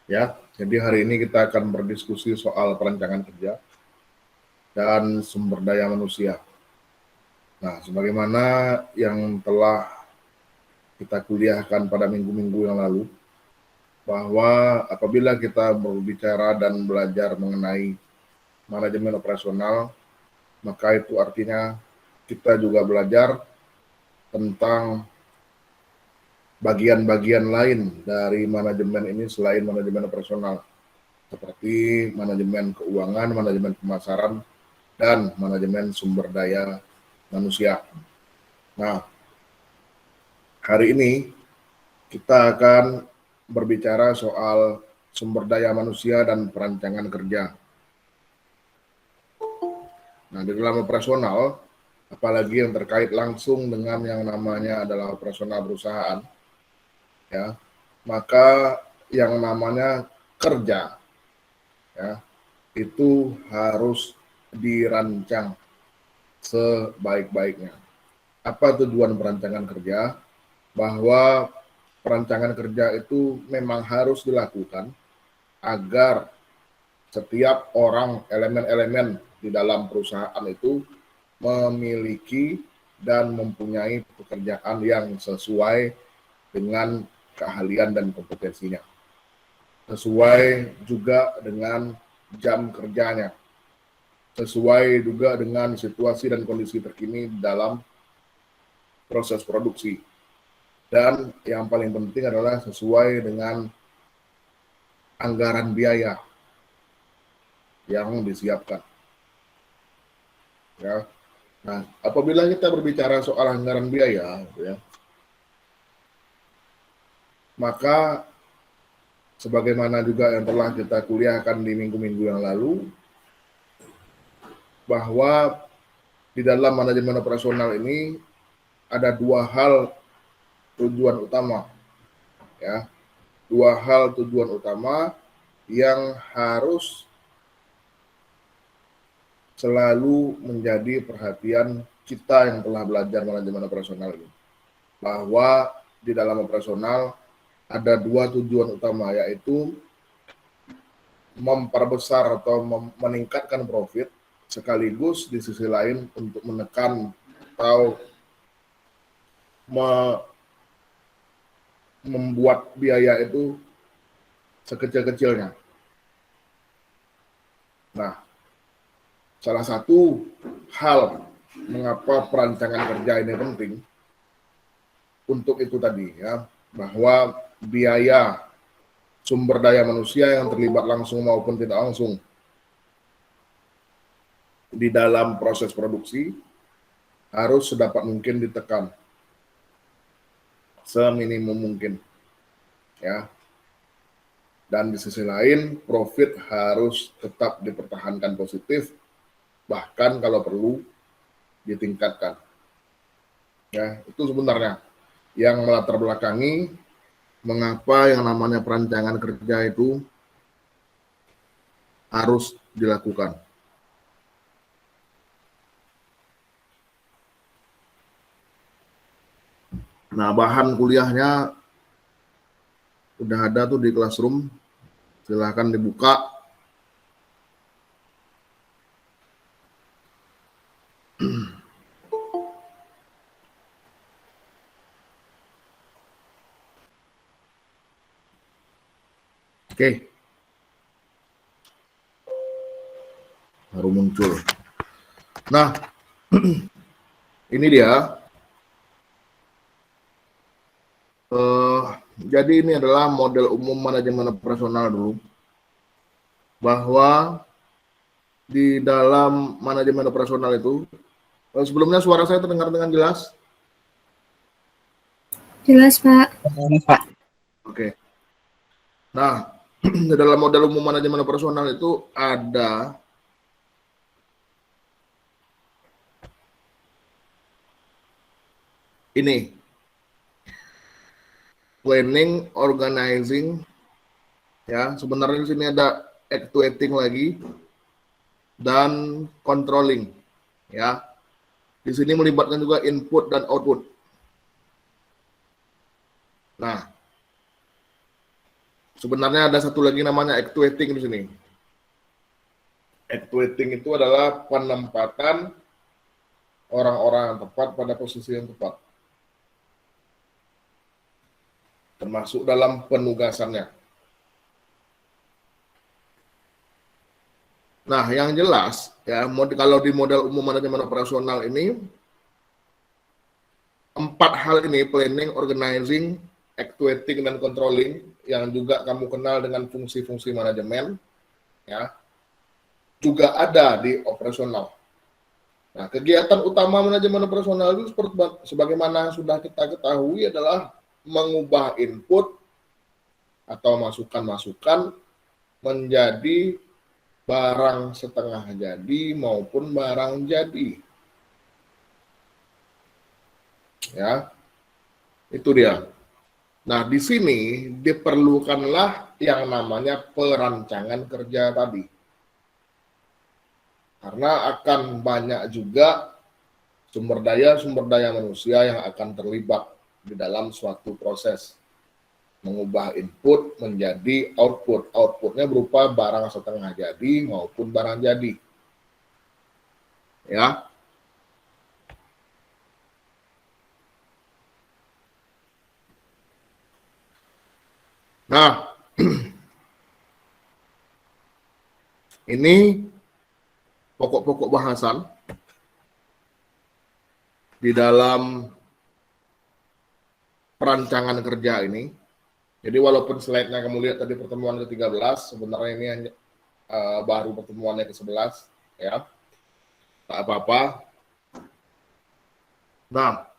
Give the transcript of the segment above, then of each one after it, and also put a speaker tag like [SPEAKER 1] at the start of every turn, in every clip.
[SPEAKER 1] Ya, jadi hari ini kita akan berdiskusi soal perancangan kerja dan sumber daya manusia. Nah, sebagaimana yang telah kita kuliahkan pada minggu-minggu yang lalu, bahwa apabila kita berbicara dan belajar mengenai manajemen operasional, maka itu artinya kita juga belajar tentang bagian-bagian lain dari manajemen ini selain manajemen operasional, seperti manajemen keuangan, manajemen pemasaran, dan manajemen sumber daya manusia. Nah, hari ini kita akan berbicara soal sumber daya manusia dan perancangan kerja. Nah, di dalam operasional, apalagi yang terkait langsung dengan yang namanya adalah operasional perusahaan, ya, maka yang namanya kerja, ya, itu harus dirancang sebaik-baiknya. Apa tujuan perancangan kerja? Bahwa perancangan kerja itu memang harus dilakukan agar setiap orang, elemen-elemen di dalam perusahaan itu memiliki dan mempunyai pekerjaan yang sesuai dengan keahlian dan kompetensinya. Sesuai juga dengan jam kerjanya. Sesuai juga dengan situasi dan kondisi terkini dalam proses produksi. Dan yang paling penting adalah sesuai dengan anggaran biaya yang disiapkan. Ya. Nah, apabila kita berbicara soal anggaran biaya, ya, maka sebagaimana juga yang telah kita kuliahkan di minggu-minggu yang lalu, bahwa di dalam manajemen operasional ini ada dua hal tujuan utama, ya, dua hal tujuan utama yang harus selalu menjadi perhatian kita yang telah belajar manajemen operasional ini. Bahwa di dalam operasional ada dua tujuan utama, yaitu memperbesar atau meningkatkan profit, sekaligus di sisi lain untuk menekan atau membuat biaya itu sekecil-kecilnya. Nah, salah satu hal mengapa perancangan kerja ini penting untuk itu tadi, ya, bahwa biaya sumber daya manusia yang terlibat langsung maupun tidak langsung di dalam proses produksi harus sedapat mungkin ditekan seminimum mungkin, ya. Dan di sisi lain profit harus tetap dipertahankan positif, bahkan kalau perlu ditingkatkan. Ya, itu sebenarnya yang melatar belakangi mengapa yang namanya perancangan kerja itu harus dilakukan. Nah, bahan kuliahnya udah ada tuh di Classroom, silahkan dibuka. Oke, baru muncul. Nah, ini dia. Jadi ini adalah model umum manajemen operasional dulu. Bahwa di dalam manajemen operasional itu, sebelumnya suara saya terdengar dengan jelas?
[SPEAKER 2] Jelas, Pak.
[SPEAKER 1] Oke. Nah, di dalam model umum manajemen operasional itu ada ini, planning, organizing, ya. Sebenarnya di sini ada actuating lagi dan controlling, ya. Di sini melibatkan juga input dan output. Nah, sebenarnya ada satu lagi namanya actuating di sini. Actuating itu adalah penempatan orang-orang yang tepat pada posisi yang tepat, termasuk dalam penugasannya. Nah, yang jelas ya, kalau di model umum manajemen operasional ini 4 hal ini, planning, organizing, actuating, dan controlling, yang juga kamu kenal dengan fungsi-fungsi manajemen, ya, juga ada di operasional. Nah, kegiatan utama manajemen operasional itu sebagaimana sudah kita ketahui adalah mengubah input atau masukan-masukan menjadi barang setengah jadi maupun barang jadi. Ya, itu dia. Nah, di sini diperlukanlah yang namanya perancangan kerja tadi. Karena akan banyak juga sumber daya manusia yang akan terlibat di dalam suatu proses mengubah input menjadi output. Outputnya berupa barang setengah jadi maupun barang jadi. Ya. Nah, ini pokok-pokok bahasan di dalam perancangan kerja ini. Jadi walaupun slide-nya kamu lihat tadi pertemuan ke-13, sebenarnya ini hanya baru pertemuannya ke-11, ya. Tak apa-apa. Nah,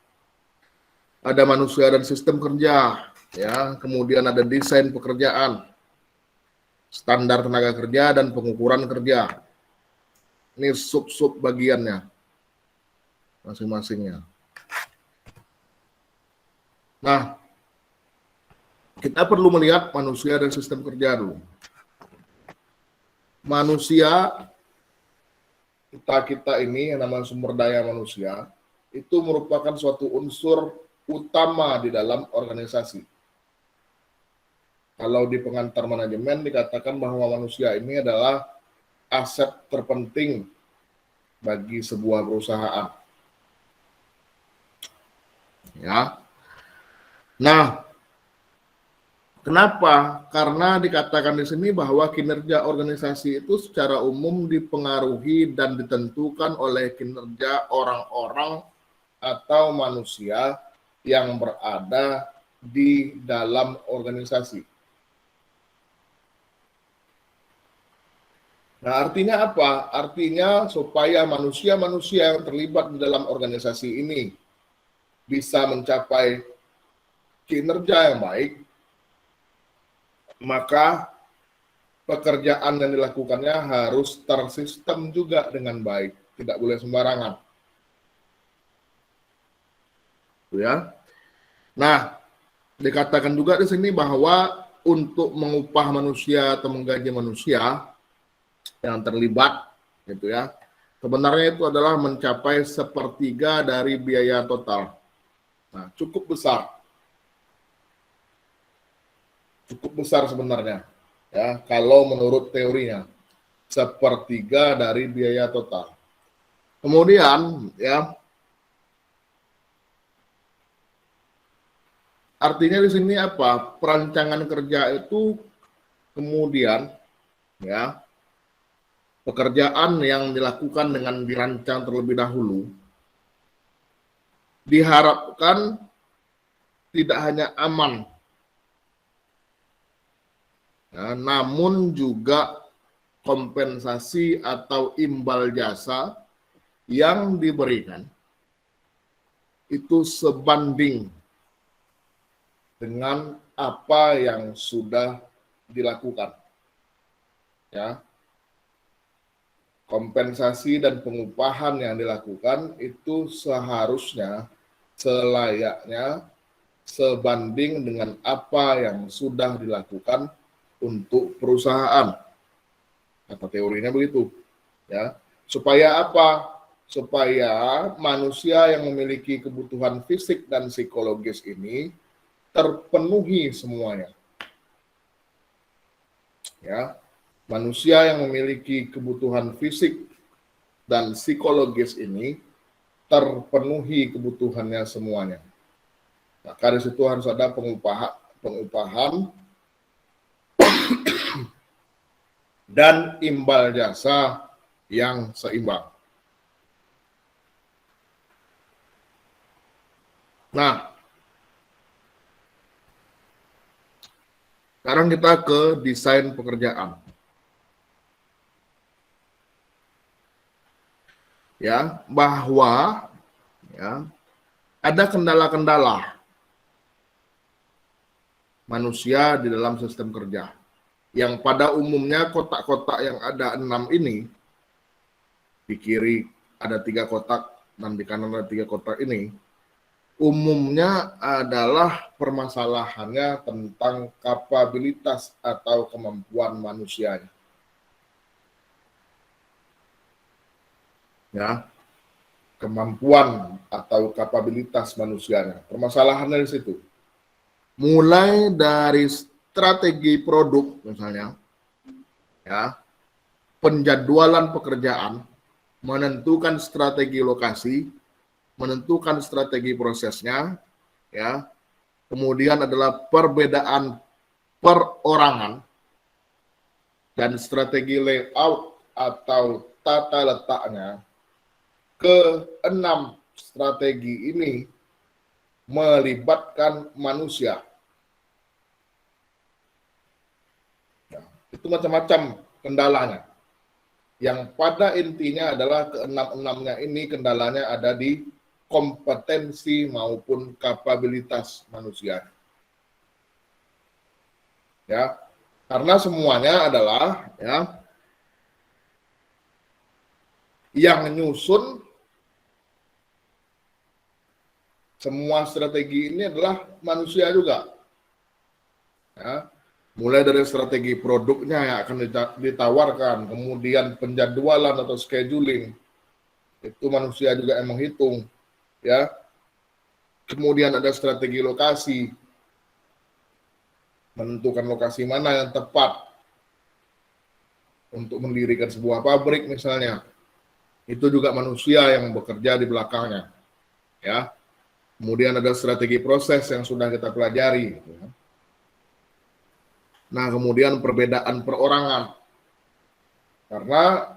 [SPEAKER 1] ada manusia dan sistem kerja, ya. Kemudian ada desain pekerjaan, standar tenaga kerja, dan pengukuran kerja. Ini sub-sub bagiannya, masing-masingnya. Nah, kita perlu melihat manusia dan sistem kerja dulu. Manusia, kita ini yang namanya sumber daya manusia, itu merupakan suatu unsur utama di dalam organisasi. Kalau di pengantar manajemen dikatakan bahwa manusia ini adalah aset terpenting bagi sebuah perusahaan. Ya. Nah, kenapa? Karena dikatakan di sini bahwa kinerja organisasi itu secara umum dipengaruhi dan ditentukan oleh kinerja orang-orang atau manusia yang berada di dalam organisasi. Nah, artinya apa? Artinya supaya manusia-manusia yang terlibat di dalam organisasi ini bisa mencapai kinerja yang baik, maka pekerjaan yang dilakukannya harus tersistem juga dengan baik, tidak boleh sembarangan. Ya. Nah, dikatakan juga di sini bahwa untuk mengupah manusia atau menggaji manusia yang terlibat, gitu ya, sebenarnya itu adalah mencapai 1/3 dari biaya total. Nah, cukup besar sebenarnya, ya, kalau menurut teorinya 1/3 dari biaya total. Kemudian, ya, artinya di sini apa? Perancangan kerja itu kemudian, ya, pekerjaan yang dilakukan dengan dirancang terlebih dahulu diharapkan tidak hanya aman, ya, namun juga kompensasi atau imbal jasa yang diberikan itu sebanding dengan apa yang sudah dilakukan. Ya. Kompensasi dan pengupahan yang dilakukan itu seharusnya selayaknya sebanding dengan apa yang sudah dilakukan untuk perusahaan. Kata teorinya begitu, ya. Supaya apa? Supaya manusia yang memiliki kebutuhan fisik dan psikologis ini terpenuhi semuanya. ya, manusia yang memiliki kebutuhan fisik dan psikologis ini terpenuhi kebutuhannya semuanya. Maka dari situ harus ada pengupahan dan imbal jasa yang seimbang. Nah, sekarang kita ke desain pekerjaan. Ya, bahwa ya, ada kendala-kendala manusia di dalam sistem kerja. Yang pada umumnya kotak-kotak yang ada 6 ini, di kiri ada 3 kotak dan di kanan ada 3 kotak ini, umumnya adalah permasalahannya tentang kapabilitas atau kemampuan manusianya. Ya, kemampuan atau kapabilitas manusianya. Permasalahannya di situ. Mulai dari strategi produk misalnya, ya, penjadwalan pekerjaan, menentukan strategi lokasi, menentukan strategi prosesnya, ya. Kemudian adalah perbedaan perorangan dan strategi layout atau tata letaknya. Keenam strategi ini melibatkan manusia. Ya, itu macam-macam kendalanya. Yang pada intinya adalah keenam-enamnya ini kendalanya ada di kompetensi maupun kapabilitas manusia. Ya, karena semuanya adalah ya yang nyusun semua strategi ini adalah manusia juga. Ya, mulai dari strategi produknya yang akan ditawarkan, kemudian penjadwalan atau scheduling, itu manusia juga yang menghitung. Ya, kemudian ada strategi lokasi, menentukan lokasi mana yang tepat untuk mendirikan sebuah pabrik misalnya. Itu juga manusia yang bekerja di belakangnya. Ya. Kemudian ada strategi proses yang sudah kita pelajari. Nah, kemudian perbedaan perorangan. Karena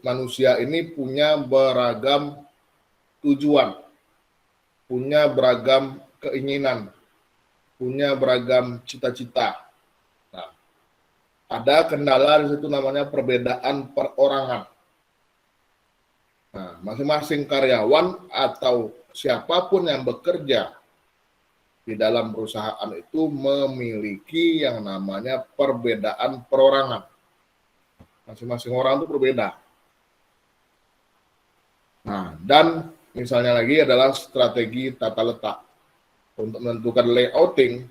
[SPEAKER 1] manusia ini punya beragam tujuan, punya beragam keinginan, punya beragam cita-cita. Nah, ada kendala di situ namanya perbedaan perorangan. Nah, masing-masing karyawan atau siapapun yang bekerja di dalam perusahaan itu memiliki yang namanya perbedaan perorangan. Masing-masing orang itu berbeda. Nah, dan misalnya lagi adalah strategi tata letak. Untuk menentukan layouting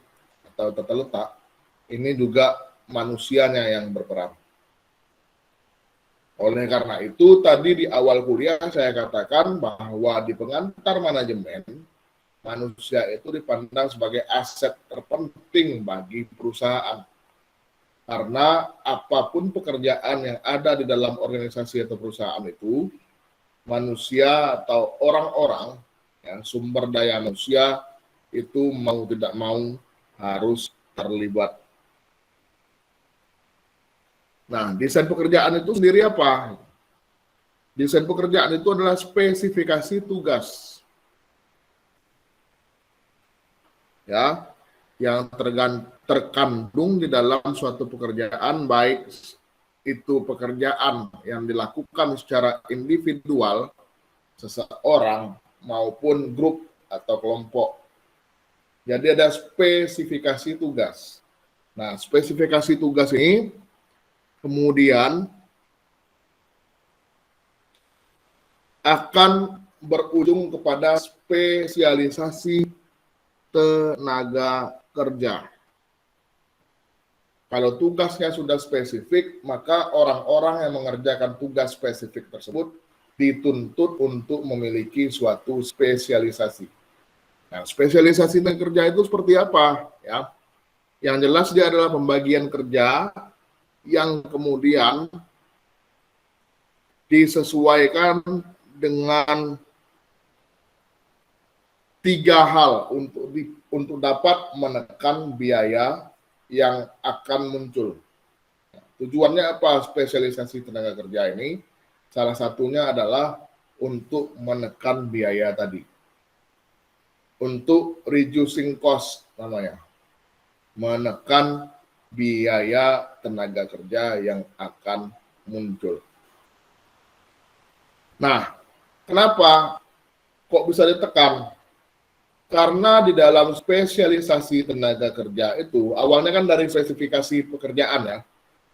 [SPEAKER 1] atau tata letak, ini juga manusianya yang berperan. Oleh karena itu, tadi di awal kuliah saya katakan bahwa di pengantar manajemen, manusia itu dipandang sebagai aset terpenting bagi perusahaan. Karena apapun pekerjaan yang ada di dalam organisasi atau perusahaan itu, manusia atau orang-orang, ya, sumber daya manusia itu mau tidak mau harus terlibat. Nah, desain pekerjaan itu sendiri apa? Desain pekerjaan itu adalah spesifikasi tugas. Ya, yang terkandung di dalam suatu pekerjaan, baik itu pekerjaan yang dilakukan secara individual seseorang maupun grup atau kelompok. Jadi ada spesifikasi tugas. Nah, spesifikasi tugas ini kemudian akan berujung kepada spesialisasi tenaga kerja. Kalau tugasnya sudah spesifik, maka orang-orang yang mengerjakan tugas spesifik tersebut dituntut untuk memiliki suatu spesialisasi. Nah, spesialisasi tenaga kerja itu seperti apa? Ya, Yang jelas dia adalah pembagian kerja yang kemudian disesuaikan dengan 3 hal untuk dapat menekan biaya yang akan muncul. Tujuannya apa spesialisasi tenaga kerja ini? Salah satunya adalah untuk menekan biaya tadi. Untuk reducing cost namanya. Menekan biaya tenaga kerja yang akan muncul. Nah, kenapa kok bisa ditekan? Karena di dalam spesialisasi tenaga kerja itu, awalnya kan dari spesifikasi pekerjaan ya.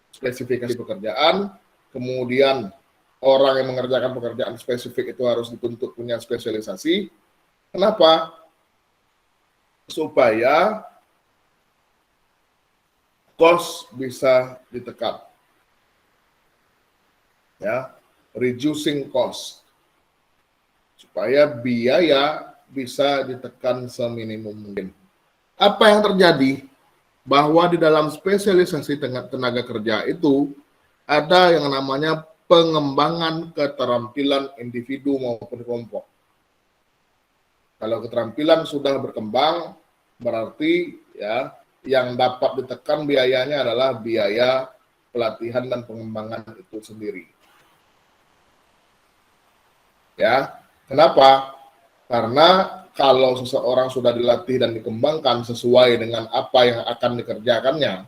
[SPEAKER 1] Spesifikasi pekerjaan, kemudian orang yang mengerjakan pekerjaan spesifik itu harus dituntut punya spesialisasi. Kenapa? Supaya cost bisa ditekan. Ya, reducing cost. Supaya biaya bisa ditekan seminimum mungkin. Apa yang terjadi? Bahwa di dalam spesialisasi tenaga kerja itu ada yang namanya pengembangan keterampilan individu maupun kelompok. Kalau keterampilan sudah berkembang, berarti ya yang dapat ditekan biayanya adalah biaya pelatihan dan pengembangan itu sendiri. Ya, kenapa? Karena kalau seseorang sudah dilatih dan dikembangkan sesuai dengan apa yang akan dikerjakannya,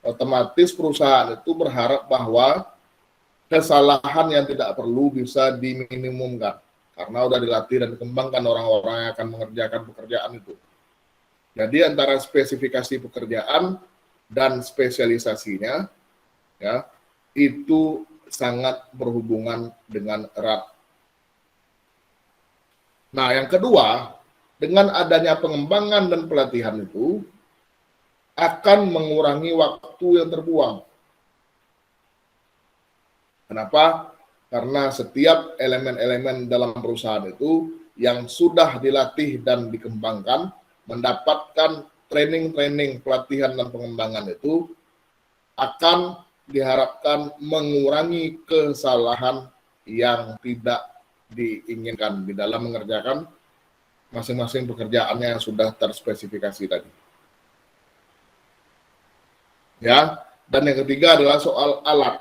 [SPEAKER 1] otomatis perusahaan itu berharap bahwa kesalahan yang tidak perlu bisa diminimumkan. Karena sudah dilatih dan dikembangkan orang-orang yang akan mengerjakan pekerjaan itu. Jadi antara spesifikasi pekerjaan dan spesialisasinya, ya, itu sangat berhubungan dengan erat. Nah, yang kedua, dengan adanya pengembangan dan pelatihan itu akan mengurangi waktu yang terbuang. Kenapa? Karena setiap elemen-elemen dalam perusahaan itu yang sudah dilatih dan dikembangkan, mendapatkan training-training, pelatihan dan pengembangan itu akan diharapkan mengurangi kesalahan yang tidak diinginkan di dalam mengerjakan masing-masing pekerjaannya yang sudah terspesifikasi tadi. Ya, dan yang ketiga adalah soal alat.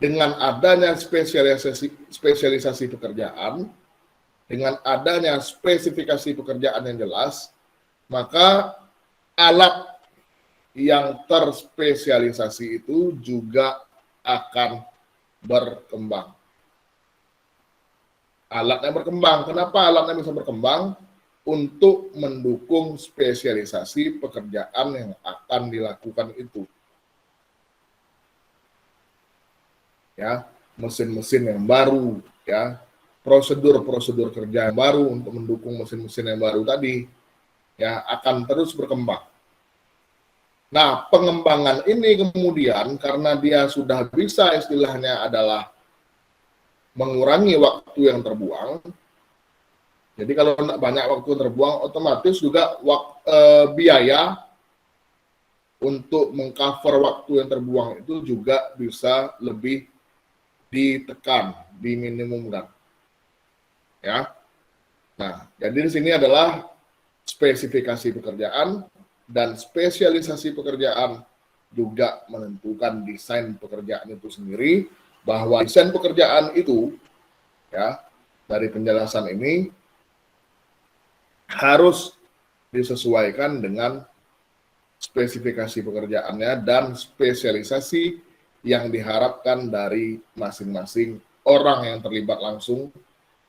[SPEAKER 1] Dengan adanya spesialisasi pekerjaan, dengan adanya spesifikasi pekerjaan yang jelas, maka alat yang terspesialisasi itu juga akan berkembang. Alatnya berkembang. Kenapa alatnya bisa berkembang? Untuk mendukung spesialisasi pekerjaan yang akan dilakukan itu. Ya, mesin-mesin yang baru, ya, prosedur-prosedur kerja yang baru untuk mendukung mesin-mesin yang baru tadi, ya, akan terus berkembang. Nah, pengembangan ini kemudian karena dia sudah bisa istilahnya adalah mengurangi waktu yang terbuang. Jadi kalau tidak banyak waktu terbuang, otomatis juga biaya untuk mengcover waktu yang terbuang itu juga bisa lebih ditekan, diminimumkan. Ya. Nah, jadi di sini adalah spesifikasi pekerjaan dan spesialisasi pekerjaan juga menentukan desain pekerjaan itu sendiri, bahwa desain pekerjaan itu, ya, dari penjelasan ini harus disesuaikan dengan spesifikasi pekerjaannya dan spesialisasi yang diharapkan dari masing-masing orang yang terlibat langsung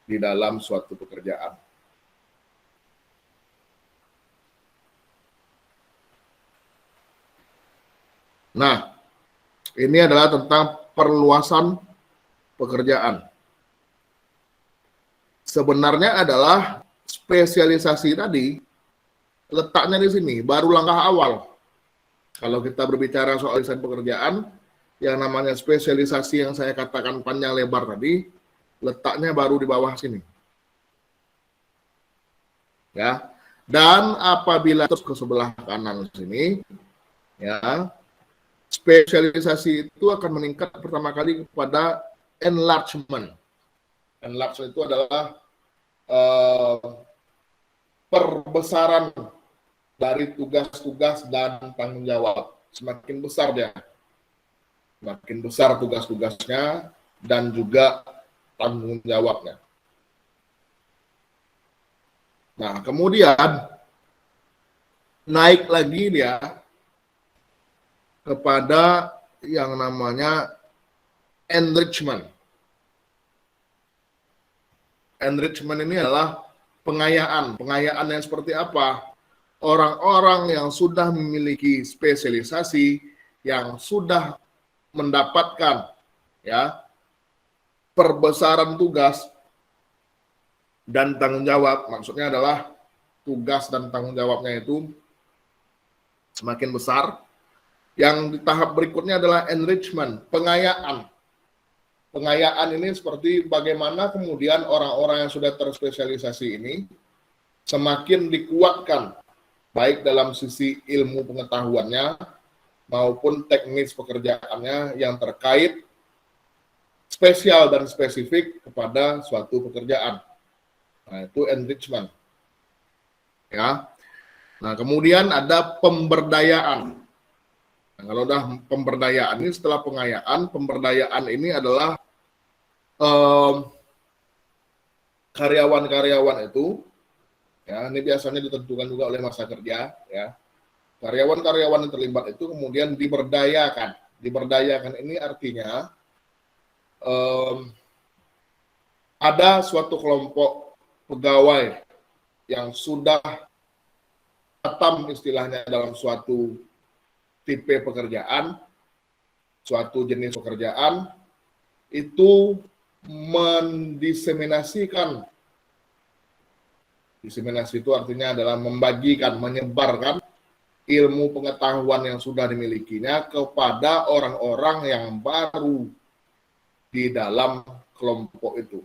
[SPEAKER 1] di dalam suatu pekerjaan. Nah, ini adalah tentang perluasan pekerjaan. Sebenarnya adalah spesialisasi tadi letaknya di sini, baru langkah awal. Kalau kita berbicara soal desain pekerjaan, yang namanya spesialisasi yang saya katakan panjang lebar tadi, letaknya baru di bawah sini. Ya, Dan apabila terus ke sebelah kanan sini, ya, spesialisasi itu akan meningkat pertama kali kepada enlargement. Enlargement itu adalah perbesaran dari tugas-tugas dan tanggung jawab. Semakin besar dia, semakin besar tugas-tugasnya dan juga tanggung jawabnya. Nah, kemudian naik lagi dia kepada yang namanya enrichment. Enrichment ini adalah pengayaan. Pengayaan yang seperti apa? Orang-orang yang sudah memiliki spesialisasi, yang sudah mendapatkan ya perbesaran tugas dan tanggung jawab, maksudnya adalah tugas dan tanggung jawabnya itu semakin besar. Yang di tahap berikutnya adalah enrichment, pengayaan. Pengayaan ini seperti bagaimana kemudian orang-orang yang sudah terspesialisasi ini semakin dikuatkan, baik dalam sisi ilmu pengetahuannya maupun teknis pekerjaannya yang terkait spesial dan spesifik kepada suatu pekerjaan. Nah, itu enrichment. Ya. Nah, kemudian ada pemberdayaan. Nah, kalau udah pemberdayaan ini setelah pengayaan, pemberdayaan ini adalah karyawan-karyawan itu, ya, ini biasanya ditentukan juga oleh masa kerja, ya. Karyawan-karyawan yang terlibat itu kemudian diberdayakan. Diberdayakan ini artinya ada suatu kelompok pegawai yang sudah hatam istilahnya dalam suatu tipe pekerjaan, suatu jenis pekerjaan, itu mendiseminasikan. Diseminasi itu artinya adalah membagikan, menyebarkan ilmu pengetahuan yang sudah dimilikinya kepada orang-orang yang baru di dalam kelompok itu.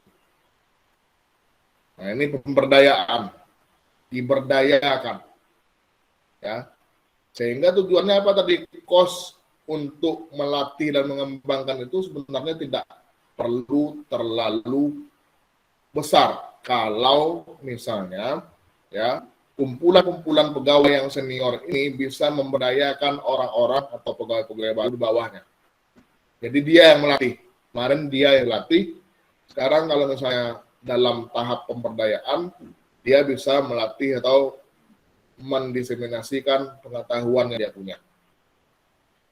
[SPEAKER 1] Nah, ini pemberdayaan, diberdayakan, ya. Sehingga tujuannya apa tadi? Kos untuk melatih dan mengembangkan itu sebenarnya tidak perlu terlalu besar. Kalau misalnya, ya, kumpulan-kumpulan pegawai yang senior ini bisa memberdayakan orang-orang atau pegawai-pegawai baru di bawahnya. Jadi dia yang melatih. Kemarin dia yang latih. Sekarang kalau misalnya dalam tahap pemberdayaan, dia bisa melatih atau mendiseminasikan pengetahuan yang dia punya.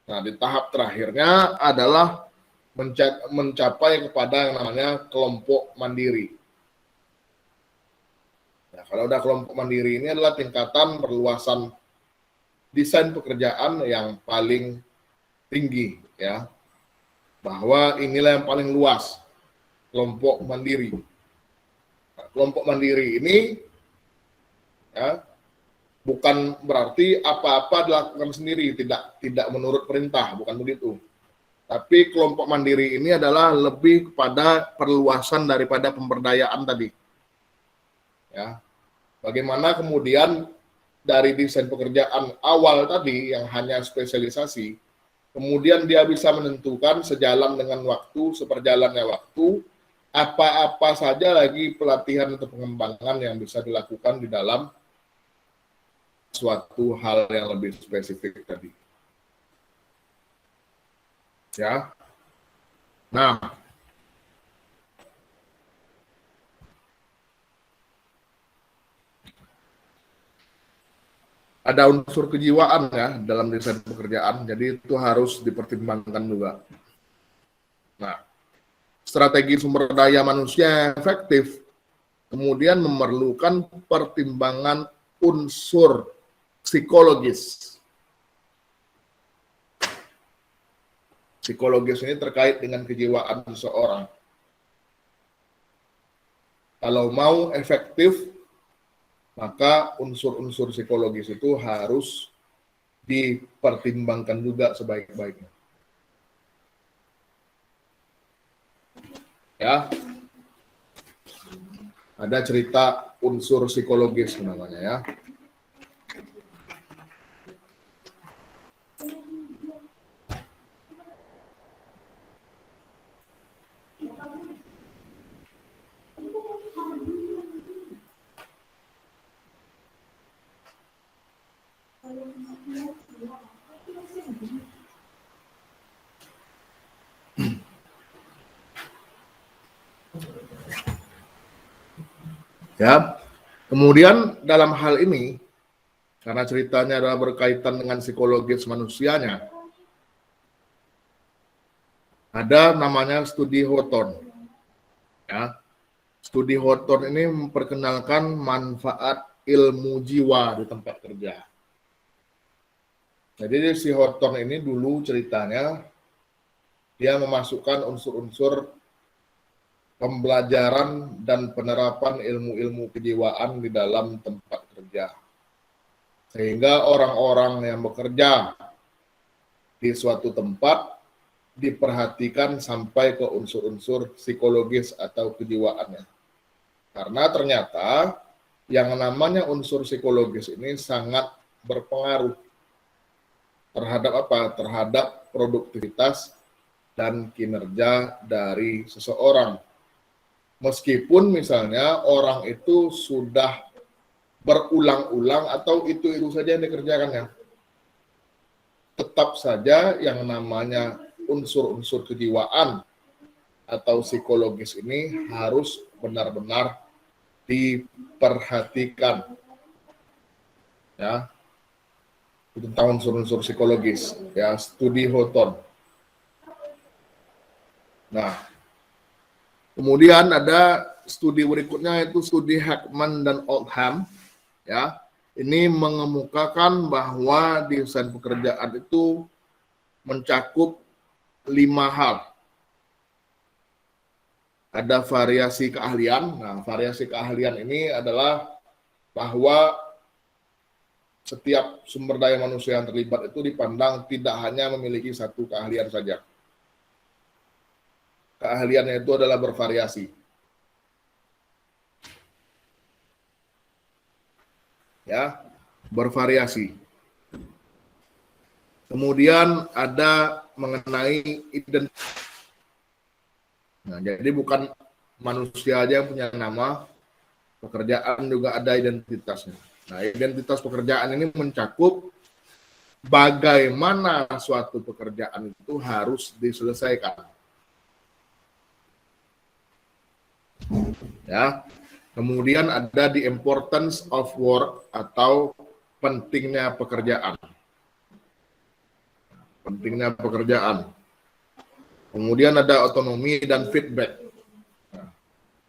[SPEAKER 1] Nah, di tahap terakhirnya adalah mencapai kepada yang namanya kelompok mandiri. Nah, kalau udah kelompok mandiri ini adalah tingkatan perluasan desain pekerjaan yang paling tinggi, ya. Bahwa inilah yang paling luas, kelompok mandiri. Nah, kelompok mandiri ini, ya, bukan berarti apa-apa dilakukan sendiri, tidak menurut perintah, bukan begitu. Tapi kelompok mandiri ini adalah lebih kepada perluasan daripada pemberdayaan tadi. Ya. Bagaimana kemudian dari desain pekerjaan awal tadi yang hanya spesialisasi, kemudian dia bisa menentukan sejalan dengan waktu, seperjalannya waktu, apa-apa saja lagi pelatihan atau pengembangan yang bisa dilakukan di dalam suatu hal yang lebih spesifik tadi. Ya. Nah, ada unsur kejiwaan ya dalam desain pekerjaan, jadi itu harus dipertimbangkan juga. Nah, strategi sumber daya manusia yang efektif kemudian memerlukan pertimbangan unsur psikologis. Psikologis ini terkait dengan kejiwaan seseorang. Kalau mau efektif, maka unsur-unsur psikologis itu harus dipertimbangkan juga sebaik-baiknya. Ya, ada cerita unsur psikologis namanya ya. Ya. Kemudian dalam hal ini, karena ceritanya adalah berkaitan dengan psikologis manusianya, ada namanya studi Hawthorne. Ya. Studi Hawthorne ini memperkenalkan manfaat ilmu jiwa di tempat kerja. Jadi si Hawthorne ini dulu ceritanya dia memasukkan unsur-unsur pembelajaran dan penerapan ilmu-ilmu kejiwaan di dalam tempat kerja. Sehingga orang-orang yang bekerja di suatu tempat diperhatikan sampai ke unsur-unsur psikologis atau kejiwaannya. Karena ternyata yang namanya unsur psikologis ini sangat berpengaruh terhadap apa? Terhadap produktivitas dan kinerja dari seseorang. Meskipun misalnya orang itu sudah berulang-ulang atau itu saja yang dikerjakannya, tetap saja yang namanya unsur-unsur kejiwaan atau psikologis ini harus benar-benar diperhatikan. Ya, tentang unsur-unsur psikologis, ya, studi Hawthorne. Nah, kemudian ada studi berikutnya yaitu studi Heckman dan Oldham. Ya, ini mengemukakan bahwa desain pekerjaan itu mencakup 5 hal. Ada variasi keahlian. Nah, variasi keahlian ini adalah bahwa setiap sumber daya manusia yang terlibat itu dipandang tidak hanya memiliki satu keahlian saja. Keahliannya itu adalah bervariasi. Ya, bervariasi. Kemudian ada mengenai identitas. Nah, jadi bukan manusia aja yang punya nama, pekerjaan juga ada identitasnya. Nah, identitas pekerjaan ini mencakup bagaimana suatu pekerjaan itu harus diselesaikan. Ya. Kemudian ada the importance of work atau pentingnya pekerjaan. Pentingnya pekerjaan. Kemudian ada otonomi dan feedback. Nah,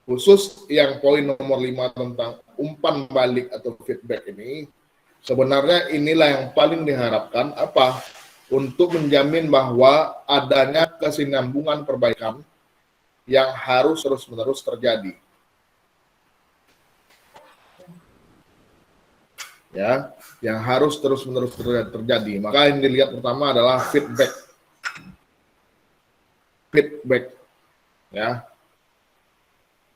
[SPEAKER 1] khusus yang poin nomor 5 tentang umpan balik atau feedback ini, sebenarnya inilah yang paling diharapkan apa? Untuk menjamin bahwa adanya kesinambungan perbaikan yang harus terus-menerus terjadi. Ya, yang harus terus-menerus terjadi. Maka yang dilihat pertama adalah feedback. Feedback. Ya.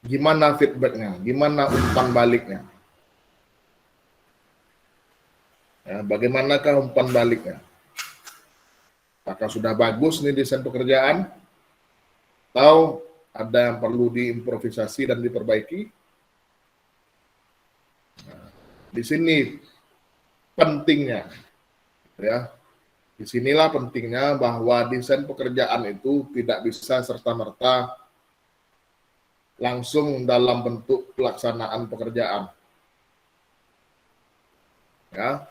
[SPEAKER 1] Gimana feedbacknya? Gimana umpan baliknya? Ya, bagaimanakah umpan baliknya? Apakah sudah bagus nih desain pekerjaan? Atau ada yang perlu diimprovisasi dan diperbaiki? Nah, di sini pentingnya, ya. Disinilah pentingnya bahwa desain pekerjaan itu tidak bisa serta-merta langsung dalam bentuk pelaksanaan pekerjaan. Ya,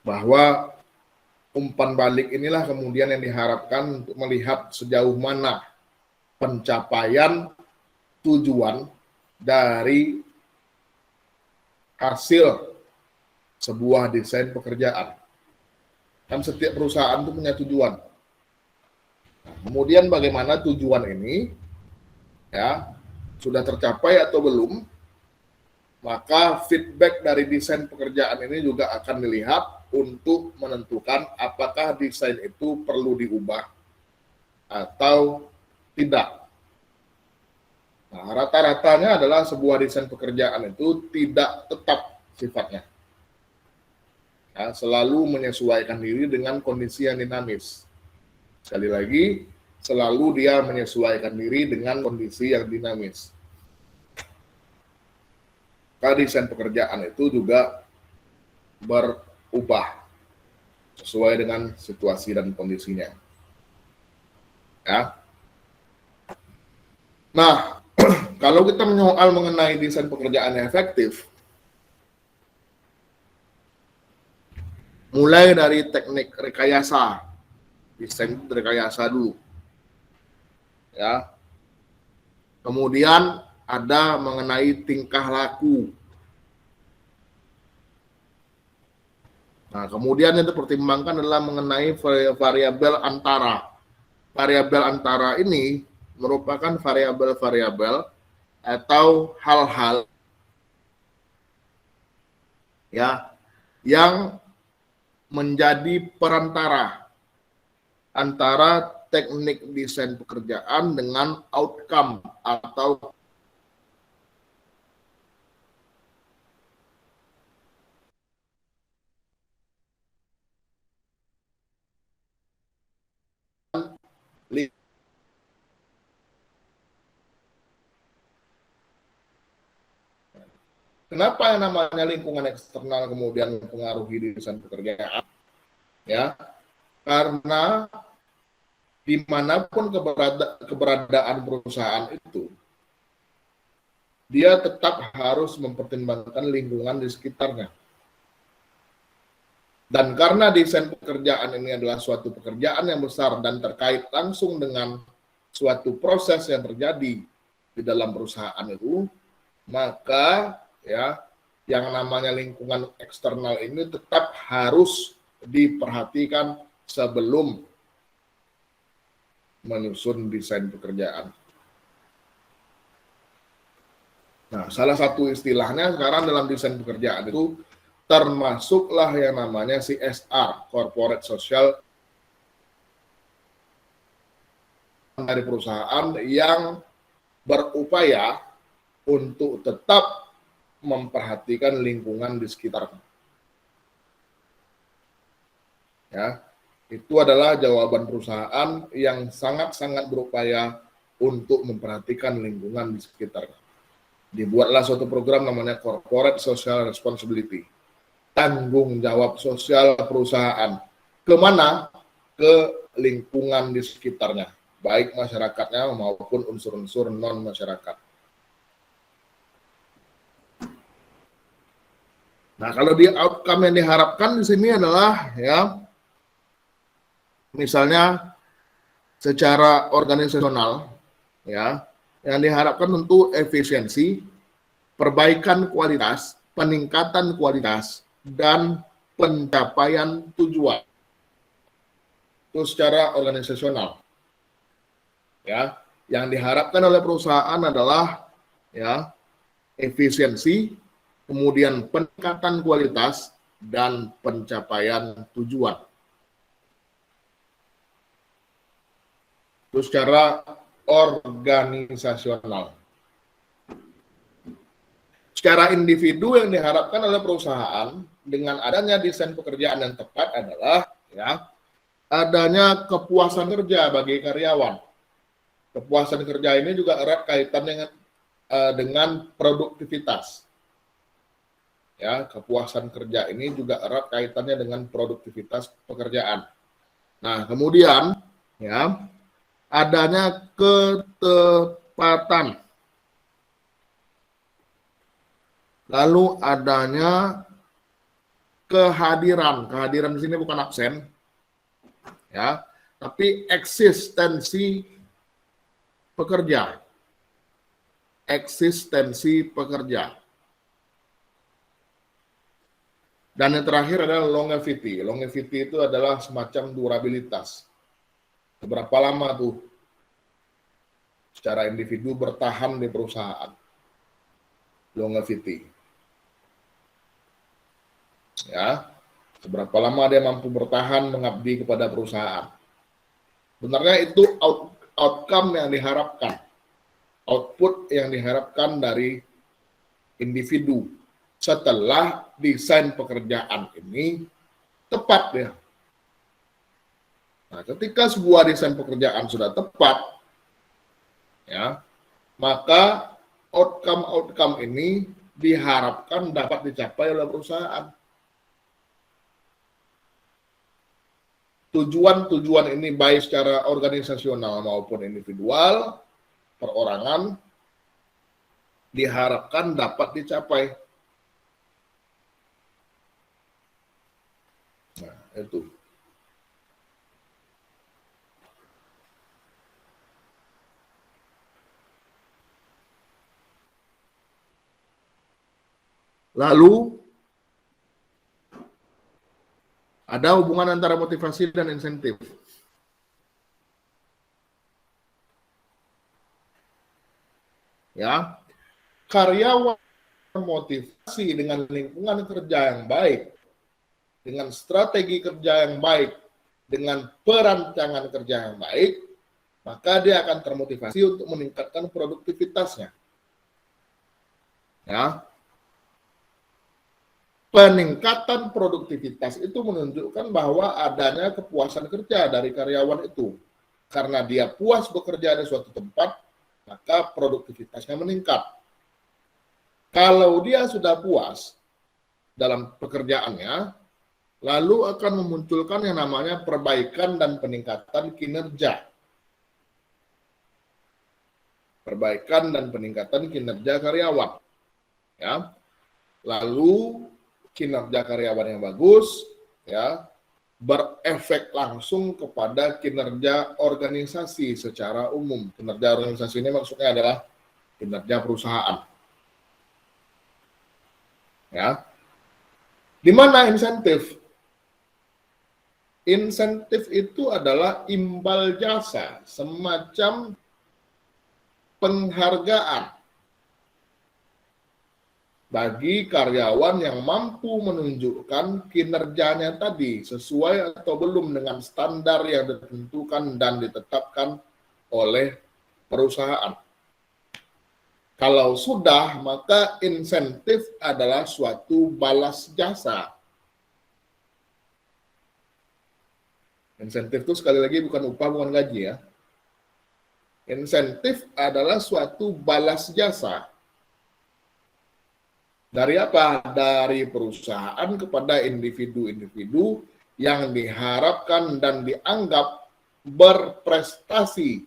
[SPEAKER 1] bahwa umpan balik inilah kemudian yang diharapkan untuk melihat sejauh mana pencapaian tujuan dari hasil sebuah desain pekerjaan. Kan setiap perusahaan itu punya tujuan. Nah, kemudian bagaimana tujuan ini ya sudah tercapai atau belum, maka feedback dari desain pekerjaan ini juga akan dilihat untuk menentukan apakah desain itu perlu diubah atau tidak. Nah, rata-ratanya adalah sebuah desain pekerjaan itu tidak tetap sifatnya. Ya, selalu menyesuaikan diri dengan kondisi yang dinamis. Sekali lagi, selalu dia menyesuaikan diri dengan kondisi yang dinamis. Maka desain pekerjaan itu juga berubah. sesuai dengan situasi dan kondisinya. Ya. Nah, kalau kita menyoal mengenai desain pekerjaan yang efektif, mulai dari teknik rekayasa, desain rekayasa dulu, ya. Kemudian ada mengenai tingkah laku. Nah, kemudian yang dipertimbangkan adalah mengenai variabel antara. Variabel antara ini merupakan variabel-variabel atau hal-hal ya yang menjadi perantara antara teknik desain pekerjaan dengan outcome atau kenapa yang namanya lingkungan eksternal kemudian mempengaruhi desain pekerjaan? Ya, karena dimanapun keberadaan perusahaan itu, dia tetap harus mempertimbangkan lingkungan di sekitarnya. Dan karena desain pekerjaan ini adalah suatu pekerjaan yang besar dan terkait langsung dengan suatu proses yang terjadi di dalam perusahaan itu, maka ya yang namanya lingkungan eksternal ini tetap harus diperhatikan sebelum menyusun desain pekerjaan. Nah, salah satu istilahnya sekarang dalam desain pekerjaan itu termasuklah yang namanya CSR, Corporate Social dari perusahaan yang berupaya untuk tetap memperhatikan lingkungan di sekitarnya. Ya, itu adalah jawaban perusahaan yang sangat-sangat berupaya untuk memperhatikan lingkungan di sekitarnya. Dibuatlah suatu program namanya Corporate Social Responsibility, tanggung jawab sosial perusahaan. Kemana? Ke lingkungan di sekitarnya, baik masyarakatnya maupun unsur-unsur non-masyarakat. Nah, kalau di outcome yang diharapkan di sini adalah ya, misalnya secara organisasional, ya, yang diharapkan tentu efisiensi, perbaikan kualitas, peningkatan kualitas, dan pencapaian tujuan. Itu secara organisasional. Ya, yang diharapkan oleh perusahaan adalah ya efisiensi, kemudian peningkatan kualitas dan pencapaian tujuan. Itu secara organisasional. Secara individu yang diharapkan oleh perusahaan dengan adanya desain pekerjaan yang tepat adalah ya adanya kepuasan kerja bagi karyawan. Kepuasan kerja ini juga erat kaitannya dengan produktivitas. Ya, kepuasan kerja ini juga erat kaitannya dengan produktivitas pekerjaan. Nah, kemudian ya adanya ketepatan. Lalu adanya kehadiran. Kehadiran di sini bukan absen. Ya, tapi eksistensi pekerja. Eksistensi pekerja. Dan yang terakhir adalah longevity. Longevity itu adalah semacam durabilitas. Berapa lama tuh secara individu bertahan di perusahaan. Longevity. Ya, seberapa lama dia mampu bertahan mengabdi kepada perusahaan. Benarnya itu outcome yang diharapkan. Output yang diharapkan dari individu setelah desain pekerjaan ini tepat ya. Nah, ketika sebuah desain pekerjaan sudah tepat, ya, maka outcome ini diharapkan dapat dicapai oleh perusahaan. tujuan-tujuan ini baik secara organisasional maupun individual, perorangan, diharapkan dapat dicapai. Nah, itu. Lalu, ada hubungan antara motivasi dan insentif. Ya, karyawan termotivasi dengan lingkungan kerja yang baik, dengan strategi kerja yang baik, dengan perancangan kerja yang baik, maka dia akan termotivasi untuk meningkatkan produktivitasnya. Ya, peningkatan produktivitas itu menunjukkan bahwa adanya kepuasan kerja dari karyawan itu. Karena dia puas bekerja di suatu tempat, maka produktivitasnya meningkat. Kalau dia sudah puas dalam pekerjaannya, lalu akan memunculkan yang namanya perbaikan dan peningkatan kinerja. Perbaikan dan peningkatan kinerja karyawan. Ya. Lalu kinerja karyawan yang bagus, ya, berefek langsung kepada kinerja organisasi secara umum. Kinerja organisasi ini maksudnya adalah kinerja perusahaan. Ya. Di mana insentif? Insentif itu adalah imbal jasa, semacam penghargaan bagi karyawan yang mampu menunjukkan kinerjanya tadi sesuai atau belum dengan standar yang ditentukan dan ditetapkan oleh perusahaan. Kalau sudah, maka insentif adalah suatu balas jasa. Insentif itu sekali lagi bukan upah, bukan gaji ya. Insentif adalah suatu balas jasa. Dari apa? Dari perusahaan kepada individu-individu yang diharapkan dan dianggap berprestasi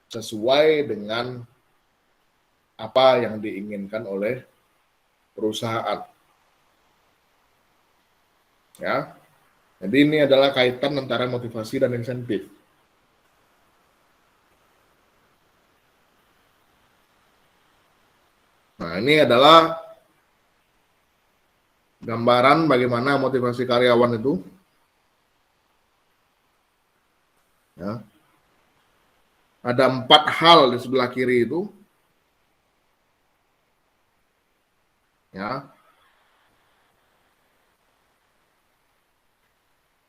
[SPEAKER 1] sesuai dengan apa yang diinginkan oleh perusahaan. Ya. Jadi ini adalah kaitan antara motivasi dan insentif. Nah, ini adalah gambaran bagaimana motivasi karyawan itu. Ya. Ada 4 hal di sebelah kiri itu. Ya.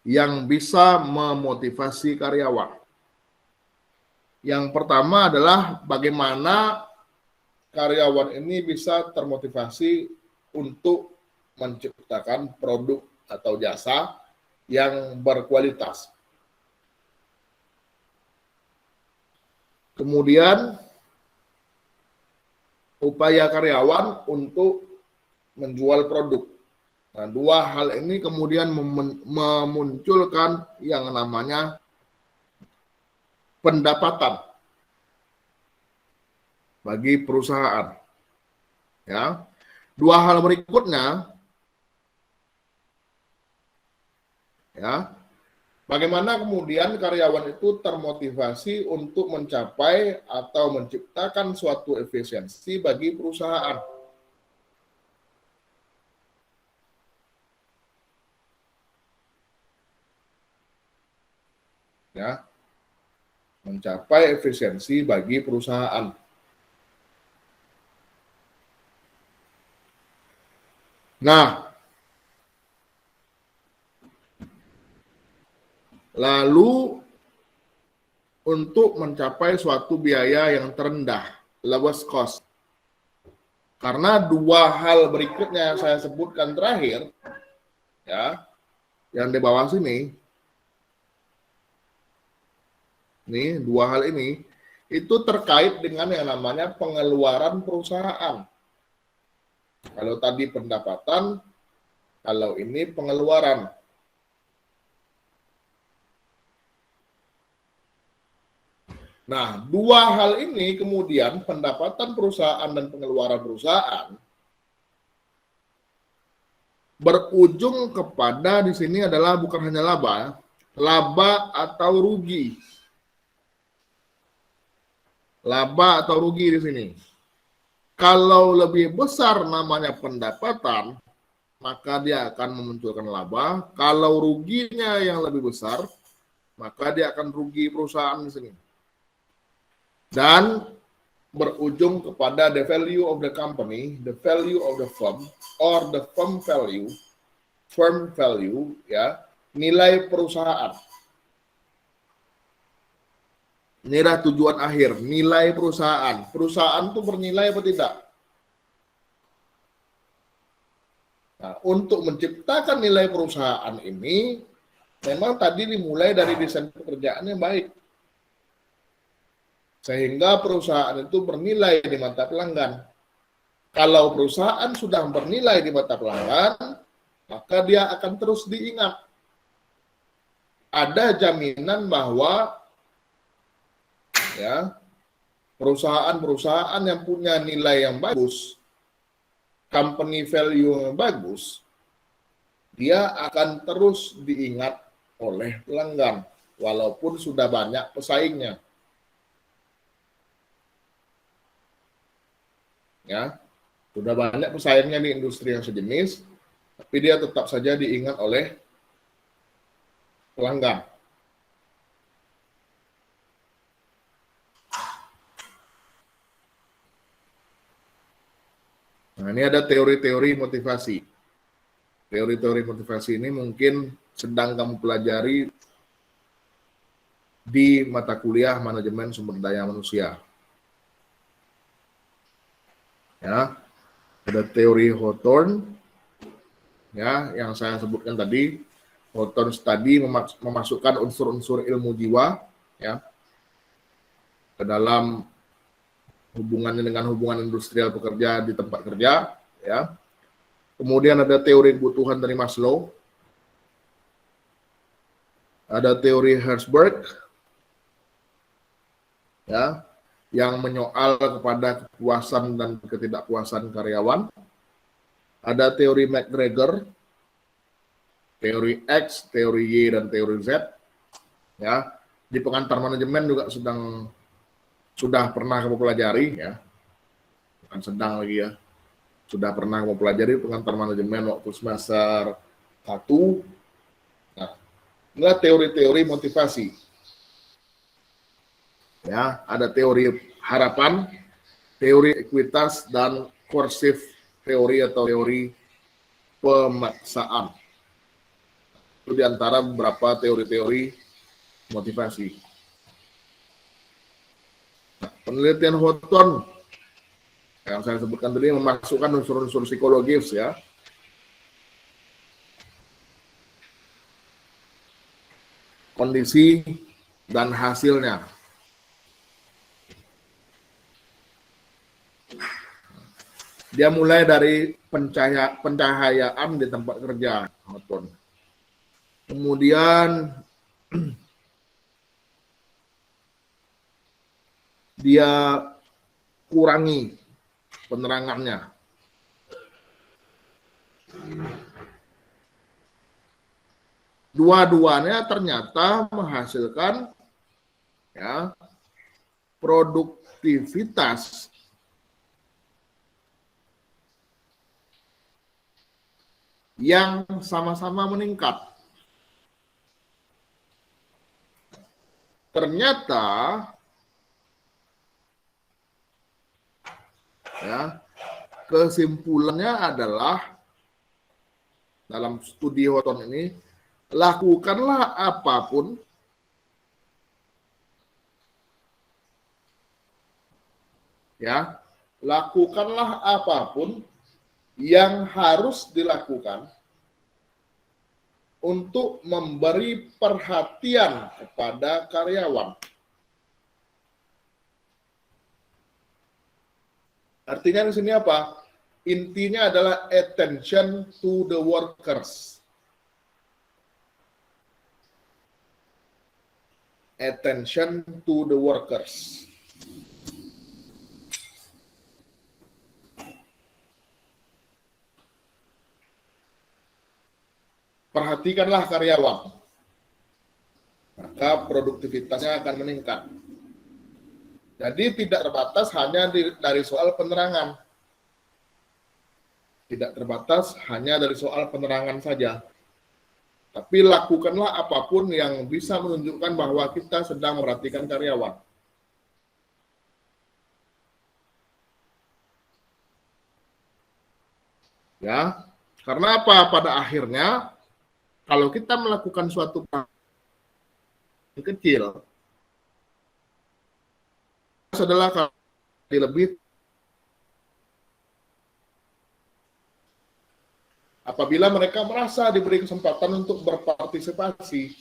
[SPEAKER 1] Yang bisa memotivasi karyawan. Yang pertama adalah bagaimana karyawan ini bisa termotivasi untuk menciptakan produk atau jasa yang berkualitas. Kemudian upaya karyawan untuk menjual produk. Nah, 2 hal ini kemudian memunculkan yang namanya pendapatan bagi perusahaan. Ya. 2 hal berikutnya, ya, bagaimana kemudian karyawan itu termotivasi untuk mencapai atau menciptakan suatu efisiensi bagi perusahaan. Ya, mencapai efisiensi bagi perusahaan. Nah, lalu untuk mencapai suatu biaya yang terendah, lowest cost. Karena 2 hal berikutnya yang saya sebutkan terakhir, ya, yang di bawah sini, nih 2 hal ini, itu terkait dengan yang namanya pengeluaran perusahaan. Kalau tadi pendapatan, kalau ini pengeluaran. Nah, dua hal ini kemudian pendapatan perusahaan dan pengeluaran perusahaan berujung kepada di sini adalah bukan hanya laba, laba atau rugi. Laba atau rugi di sini. Kalau lebih besar namanya pendapatan, maka dia akan memunculkan laba. Kalau ruginya yang lebih besar, maka dia akan rugi perusahaan di sini. Dan berujung kepada the value of the company, the value of the firm, or the firm value, ya, nilai perusahaan. Inilah tujuan akhir, nilai perusahaan. Perusahaan itu bernilai apa tidak? Nah, untuk menciptakan nilai perusahaan ini, memang tadi dimulai dari desain pekerjaan yang baik. Sehingga perusahaan itu bernilai di mata pelanggan. Kalau perusahaan sudah bernilai di mata pelanggan, maka dia akan terus diingat. Ada jaminan bahwa ya, perusahaan-perusahaan yang punya nilai yang bagus, company value yang bagus, dia akan terus diingat oleh pelanggan, walaupun sudah banyak pesaingnya. Ya, sudah banyak pesaingnya di industri yang sejenis, tapi dia tetap saja diingat oleh pelanggan. Nah, ini ada teori-teori motivasi. Teori-teori motivasi ini mungkin sedang kamu pelajari di mata kuliah manajemen sumber daya manusia. Ya, ada teori Hawthorne, ya, yang saya sebutkan tadi. Hawthorne tadi memasukkan unsur-unsur ilmu jiwa, ya, ke dalam hubungannya dengan hubungan industrial pekerja di tempat kerja, ya. Kemudian ada teori kebutuhan dari Maslow, ada teori Herzberg, ya, yang menyoal kepada kepuasan dan ketidakpuasan karyawan. Ada teori McGregor, teori X, teori Y, dan teori Z. Ya, di pengantar manajemen juga sudah pernah kamu pelajari, ya, bukan sedang lagi, ya, sudah pernah kamu pelajari pengantar manajemen waktu semester 1. Nah, inilah teori-teori motivasi. Ya, ada teori harapan, teori ekuitas, dan coercive teori atau teori pemaksaan. Itu diantara beberapa teori-teori motivasi. Nah, penelitian Hawthorne yang saya sebutkan tadi memasukkan unsur-unsur psikologis, ya. Kondisi dan hasilnya. Dia mulai dari pencahayaan di tempat kerja, Hawthorne. Kemudian dia kurangi penerangannya. Dua-duanya ternyata menghasilkan, ya, produktivitas yang sama-sama meningkat. Ternyata, ya, kesimpulannya adalah dalam studi Hawthorne ini, lakukanlah apapun ya, lakukanlah apapun yang harus dilakukan untuk memberi perhatian kepada karyawan. Artinya di sini apa? Intinya adalah attention to the workers. attention to the workers. Perhatikanlah karyawan, maka produktivitasnya akan meningkat. Jadi tidak terbatas hanya dari soal penerangan. Tidak terbatas hanya dari soal penerangan saja. Tapi lakukanlah apapun yang bisa menunjukkan bahwa kita sedang memperhatikan karyawan. Ya, karena apa? Pada akhirnya, kalau kita melakukan suatu yang kecil, adalah lebih apabila mereka merasa diberi kesempatan untuk berpartisipasi,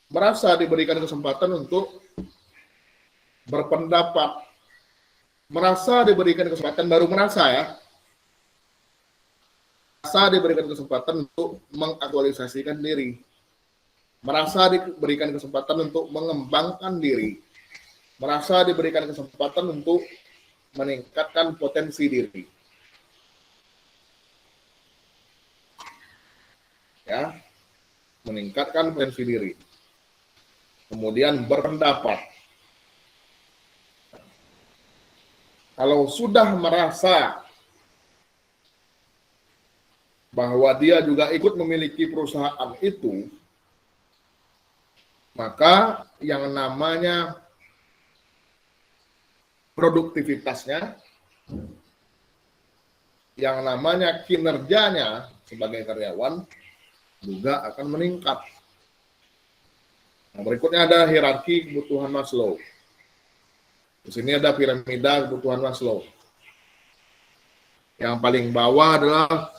[SPEAKER 1] merasa diberikan kesempatan untuk berpendapat, merasa diberikan kesempatan, baru merasa ya, merasa diberikan kesempatan untuk mengaktualisasikan diri, merasa diberikan kesempatan untuk mengembangkan diri, merasa diberikan kesempatan untuk meningkatkan potensi diri. Ya, meningkatkan potensi diri. Kemudian berpendapat. Kalau sudah merasa bahwa dia juga ikut memiliki perusahaan itu, maka yang namanya produktivitasnya, yang namanya kinerjanya sebagai karyawan juga akan meningkat. Nah, berikutnya ada hierarki kebutuhan Maslow. Di sini ada piramida kebutuhan Maslow. Yang paling bawah adalah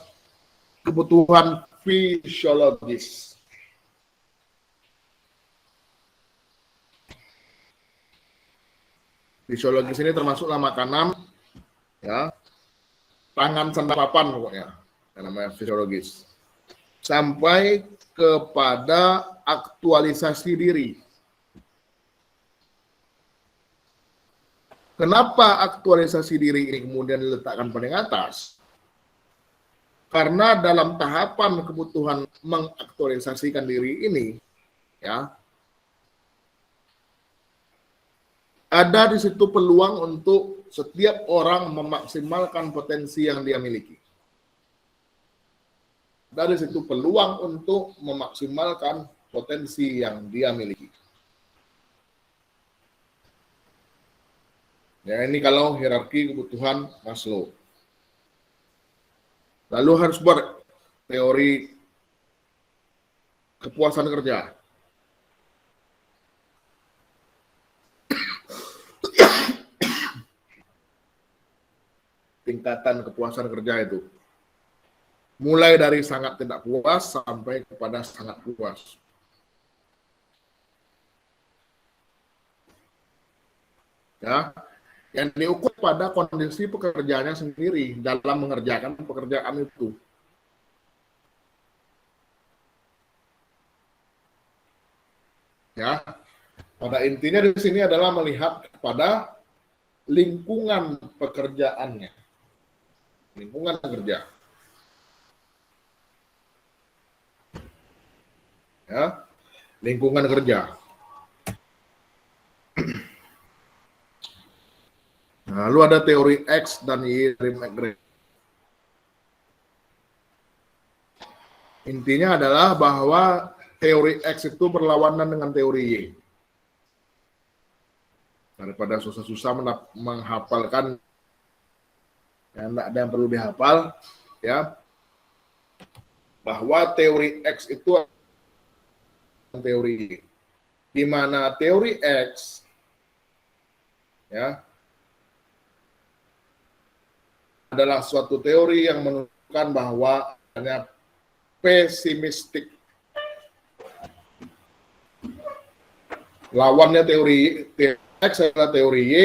[SPEAKER 1] kebutuhan fisiologis. Fisiologis ini termasuklah makanan, ya, pangan, sandang, papan pokoknya, yang namanya fisiologis. Sampai kepada aktualisasi diri. Kenapa aktualisasi diri ini kemudian diletakkan paling atas? Karena dalam tahapan kebutuhan mengaktualisasikan diri ini, ya, ada di situ peluang untuk setiap orang memaksimalkan potensi yang dia miliki. Dari situ peluang untuk memaksimalkan potensi yang dia miliki. Ya, ini kalau hierarki kebutuhan Maslow. Lalu harus buat teori kepuasan kerja. Tingkatan kepuasan kerja itu. Mulai dari sangat tidak puas sampai kepada sangat puas. Ya, yang diukur pada kondisi pekerjaannya sendiri dalam mengerjakan pekerjaan itu. Ya, pada intinya di sini adalah melihat kepada lingkungan pekerjaannya, lingkungan kerja. Ya, lingkungan kerja. Lalu ada teori X dan Y dari McGrath. Intinya adalah bahwa teori X itu berlawanan dengan teori Y. Daripada susah-susah menghafalkan yang tidak ada yang perlu dihafal, ya, bahwa teori X itu teori Y. Di mana teori X, ya, adalah suatu teori yang menunjukkan bahwa adanya pesimistik. Lawannya teori X adalah teori Y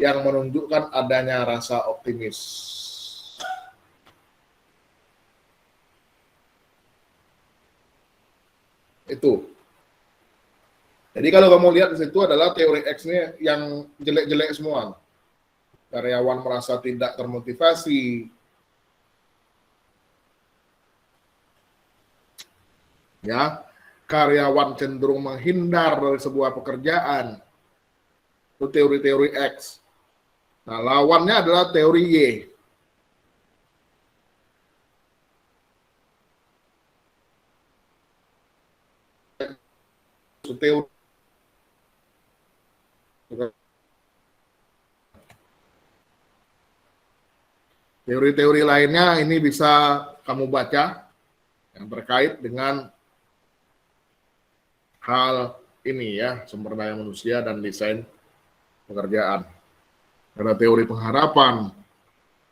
[SPEAKER 1] yang menunjukkan adanya rasa optimis. Itu. Jadi kalau kamu lihat di situ adalah teori X ini yang jelek-jelek semua. Karyawan merasa tidak termotivasi, ya. Karyawan cenderung menghindar dari sebuah pekerjaan. Itu teori-teori X. Nah, lawannya adalah teori Y. Teori teori-teori lainnya ini bisa kamu baca yang terkait dengan hal ini ya, sumber daya manusia dan desain pekerjaan. Ada teori pengharapan,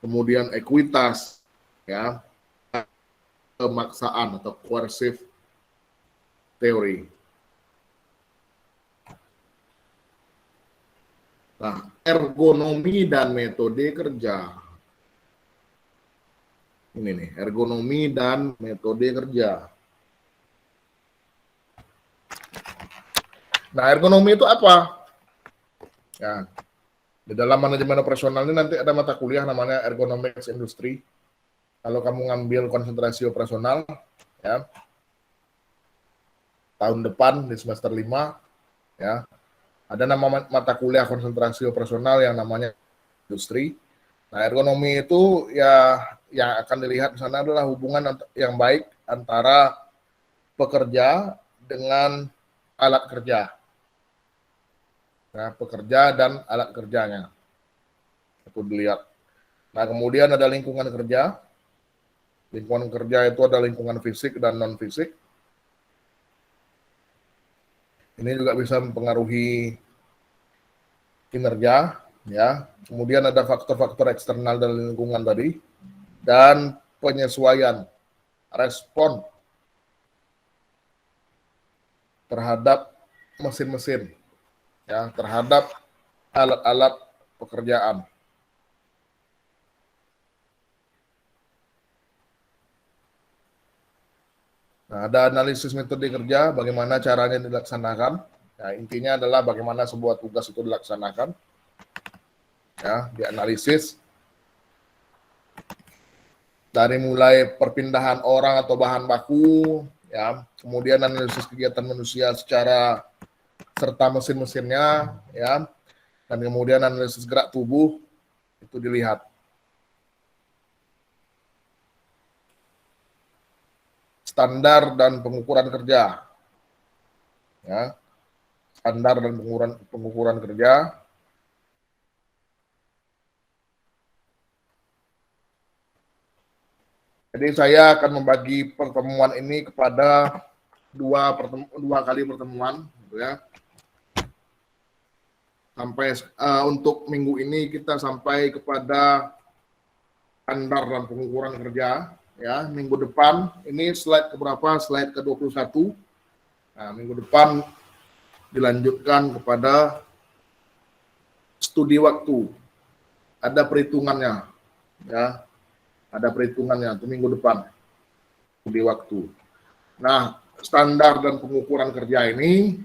[SPEAKER 1] kemudian ekuitas, ya, pemaksaan atau coercive teori. Nah, ergonomi dan metode kerja. Ini nih, ergonomi dan metode kerja. Nah, ergonomi itu apa? Ya, di dalam manajemen operasional ini nanti ada mata kuliah namanya Ergonomics Industry. Kalau kamu ngambil konsentrasi operasional, ya, tahun depan di semester 5, ya, ada nama mata kuliah konsentrasi operasional yang namanya industri. Nah, ergonomi itu ya yang akan dilihat di sana adalah hubungan yang baik antara pekerja dengan alat kerja. Nah, pekerja dan alat kerjanya. Itu dilihat. Nah, kemudian ada lingkungan kerja. Lingkungan kerja itu ada lingkungan fisik dan non-fisik. Ini juga bisa mempengaruhi kinerja, ya. Kemudian ada faktor-faktor eksternal dari lingkungan tadi dan penyesuaian respon terhadap mesin-mesin, ya, terhadap alat-alat pekerjaan. Nah, ada analisis metode kerja, bagaimana caranya dilaksanakan. Nah, intinya adalah bagaimana sebuah tugas itu dilaksanakan. Ya, dianalisis dari mulai perpindahan orang atau bahan baku, ya, kemudian analisis kegiatan manusia secara serta mesin-mesinnya, ya, dan kemudian analisis gerak tubuh itu dilihat. Standar dan pengukuran kerja, ya, standar dan pengukuran kerja. Jadi saya akan membagi pertemuan ini kepada dua kali pertemuan, gitu ya. Sampai untuk minggu ini kita sampai kepada standar dan pengukuran kerja, ya. Minggu depan ini slide keberapa? Slide ke-21. Nah, minggu depan dilanjutkan kepada studi waktu. Ada perhitungannya, ya. Ada perhitungannya itu minggu depan. Studi waktu. Nah, standar dan pengukuran kerja ini,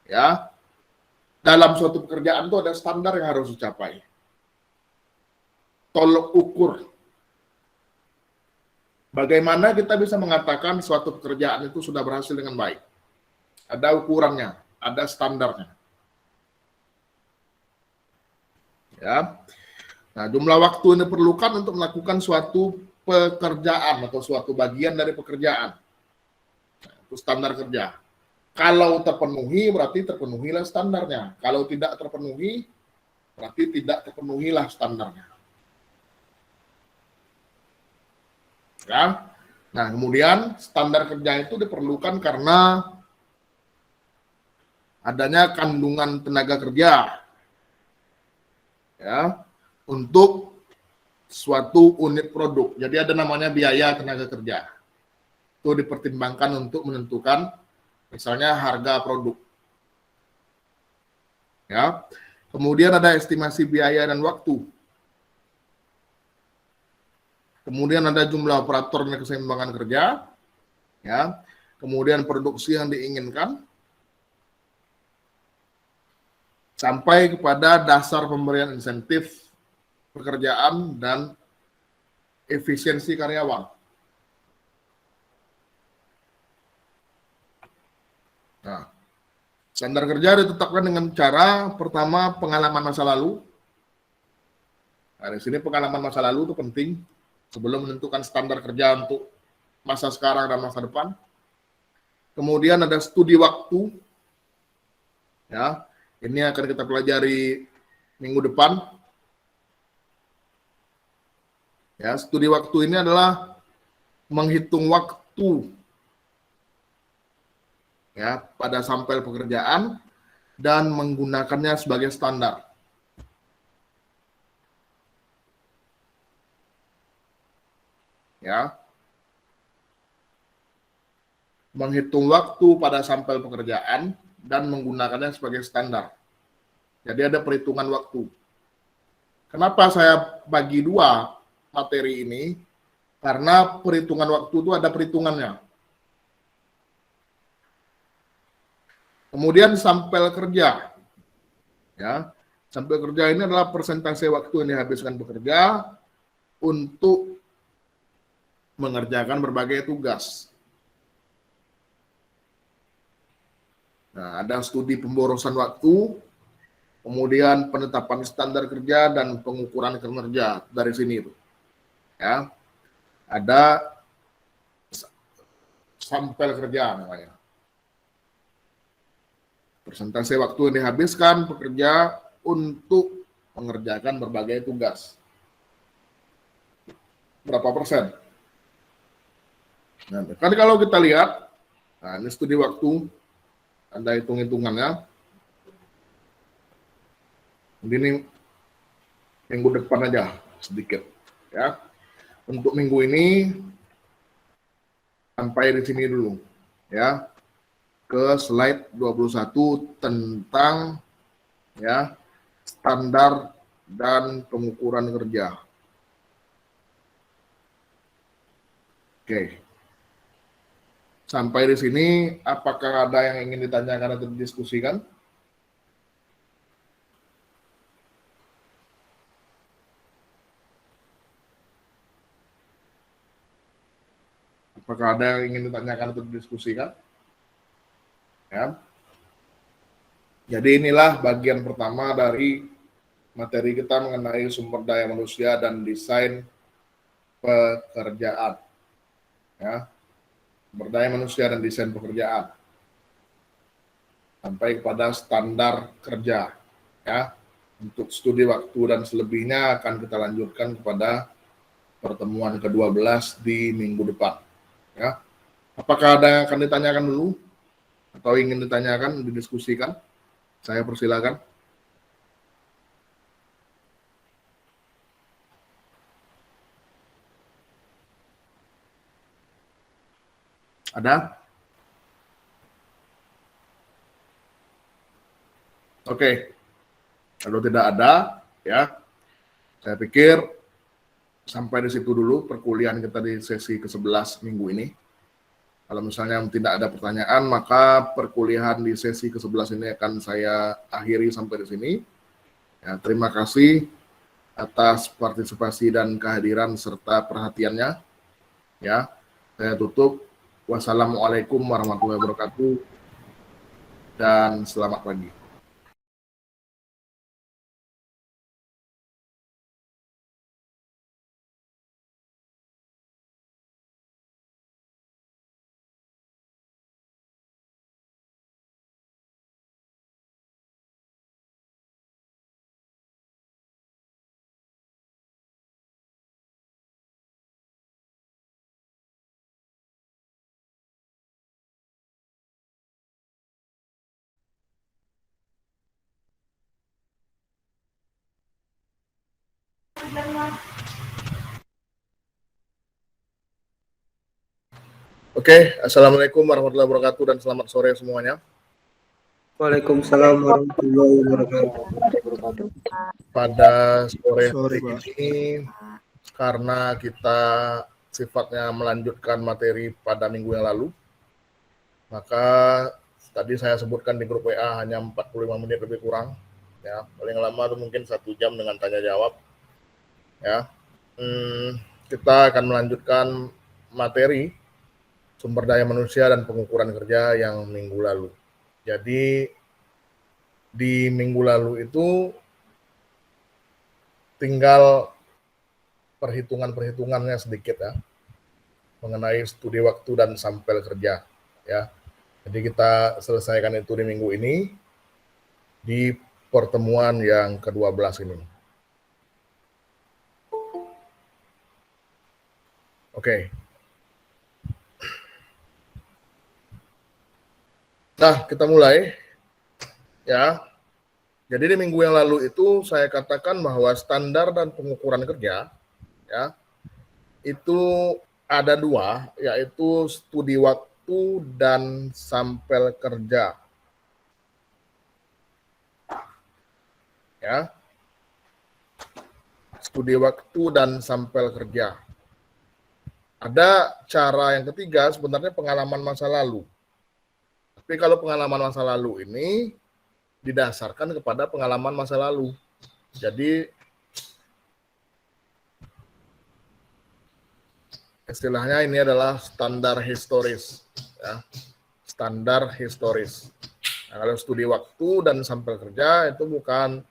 [SPEAKER 1] ya, dalam suatu pekerjaan itu ada standar yang harus dicapai. Tolok ukur. Bagaimana kita bisa mengatakan suatu pekerjaan itu sudah berhasil dengan baik? Ada ukurannya, ada standarnya. Ya. Nah, jumlah waktu yang diperlukan untuk melakukan suatu pekerjaan atau suatu bagian dari pekerjaan. Nah, itu standar kerja. Kalau terpenuhi, berarti terpenuhilah standarnya. Kalau tidak terpenuhi, berarti tidak terpenuhilah standarnya. Ya. Nah, kemudian standar kerja itu diperlukan karena adanya kandungan tenaga kerja, ya, untuk suatu unit produk. Jadi ada namanya biaya tenaga kerja. Itu dipertimbangkan untuk menentukan misalnya harga produk. Ya. Kemudian ada estimasi biaya dan waktu. Kemudian ada jumlah operator dan keseimbangan kerja. Ya. Kemudian produksi yang diinginkan. sampai kepada dasar pemberian insentif pekerjaan dan efisiensi karyawan. Nah, standar kerja ditetapkan dengan cara pertama pengalaman masa lalu. Nah, di sini pengalaman masa lalu itu penting sebelum menentukan standar kerja untuk masa sekarang dan masa depan. Kemudian ada studi waktu. Ya, ini akan kita pelajari minggu depan. Ya, studi waktu ini adalah menghitung waktu ya pada sampel pekerjaan dan menggunakannya sebagai standar. Ya. Menghitung waktu pada sampel pekerjaan dan menggunakannya sebagai standar. Jadi ada perhitungan waktu. Kenapa saya bagi dua materi ini? Karena perhitungan waktu itu ada perhitungannya. Kemudian sampel kerja. Ya, sampel kerja ini adalah persentase waktu yang dihabiskan bekerja untuk mengerjakan berbagai tugas. Nah, ada studi pemborosan waktu, kemudian penetapan standar kerja dan pengukuran kinerja dari sini itu. Ya. Ada sampel kerja namanya. Persentase waktu yang dihabiskan pekerja untuk mengerjakan berbagai tugas. Berapa persen? Nah, kan kalau kita lihat, nah ini studi waktu, ada hitung-hitungannya. Ini minggu depan aja sedikit, ya. Untuk minggu ini sampai di sini dulu, ya. Ke slide 21 tentang ya standar dan pengukuran kerja. Oke. Sampai di sini, apakah ada yang ingin ditanyakan atau didiskusikan? Apakah ada yang ingin ditanyakan atau didiskusikan? Ya. Jadi inilah bagian pertama dari materi kita mengenai sumber daya manusia dan desain pekerjaan. Ya. Sumber daya manusia dan desain pekerjaan. Sampai kepada standar kerja. Ya. Untuk studi waktu dan selebihnya akan kita lanjutkan kepada pertemuan ke-12 di minggu depan. Ya. Apakah ada yang akan ditanyakan dulu? Atau ingin ditanyakan, didiskusikan? Saya persilakan. Ada? Oke. Kalau tidak ada, ya, saya pikir sampai di situ dulu perkuliahan kita di sesi ke-11 minggu ini. Kalau misalnya tidak ada pertanyaan, maka perkuliahan di sesi ke-11 ini akan saya akhiri sampai di sini. Ya, terima kasih atas partisipasi dan kehadiran serta perhatiannya. Ya, saya tutup. Wassalamualaikum warahmatullahi wabarakatuh dan selamat pagi. Oke, assalamualaikum warahmatullahi wabarakatuh dan selamat sore semuanya.
[SPEAKER 2] Waalaikumsalam warahmatullahi wabarakatuh.
[SPEAKER 1] Pada sore hari ini, karena kita sifatnya melanjutkan materi pada minggu yang lalu, maka tadi saya sebutkan di grup WA hanya 45 menit lebih kurang. ya, paling lama itu mungkin 1 jam dengan tanya jawab, ya. Kita akan melanjutkan materi sumber daya manusia dan pengukuran kerja yang minggu lalu. Jadi di minggu lalu itu tinggal perhitungannya sedikit ya, mengenai studi waktu dan sampel kerja, ya. Jadi kita selesaikan itu di minggu ini di pertemuan yang ke-12 ini. Oke. Nah, kita mulai ya. Jadi di minggu yang lalu itu saya katakan bahwa standar dan pengukuran kerja ya itu ada 2, yaitu studi waktu dan sampel kerja. Ya. Studi waktu dan sampel kerja. Ada cara yang ketiga, sebenarnya pengalaman masa lalu. Tapi kalau pengalaman masa lalu ini didasarkan kepada pengalaman masa lalu. Jadi istilahnya ini adalah standar historis, ya. Standar historis. Nah, kalau studi waktu dan sampel kerja itu bukan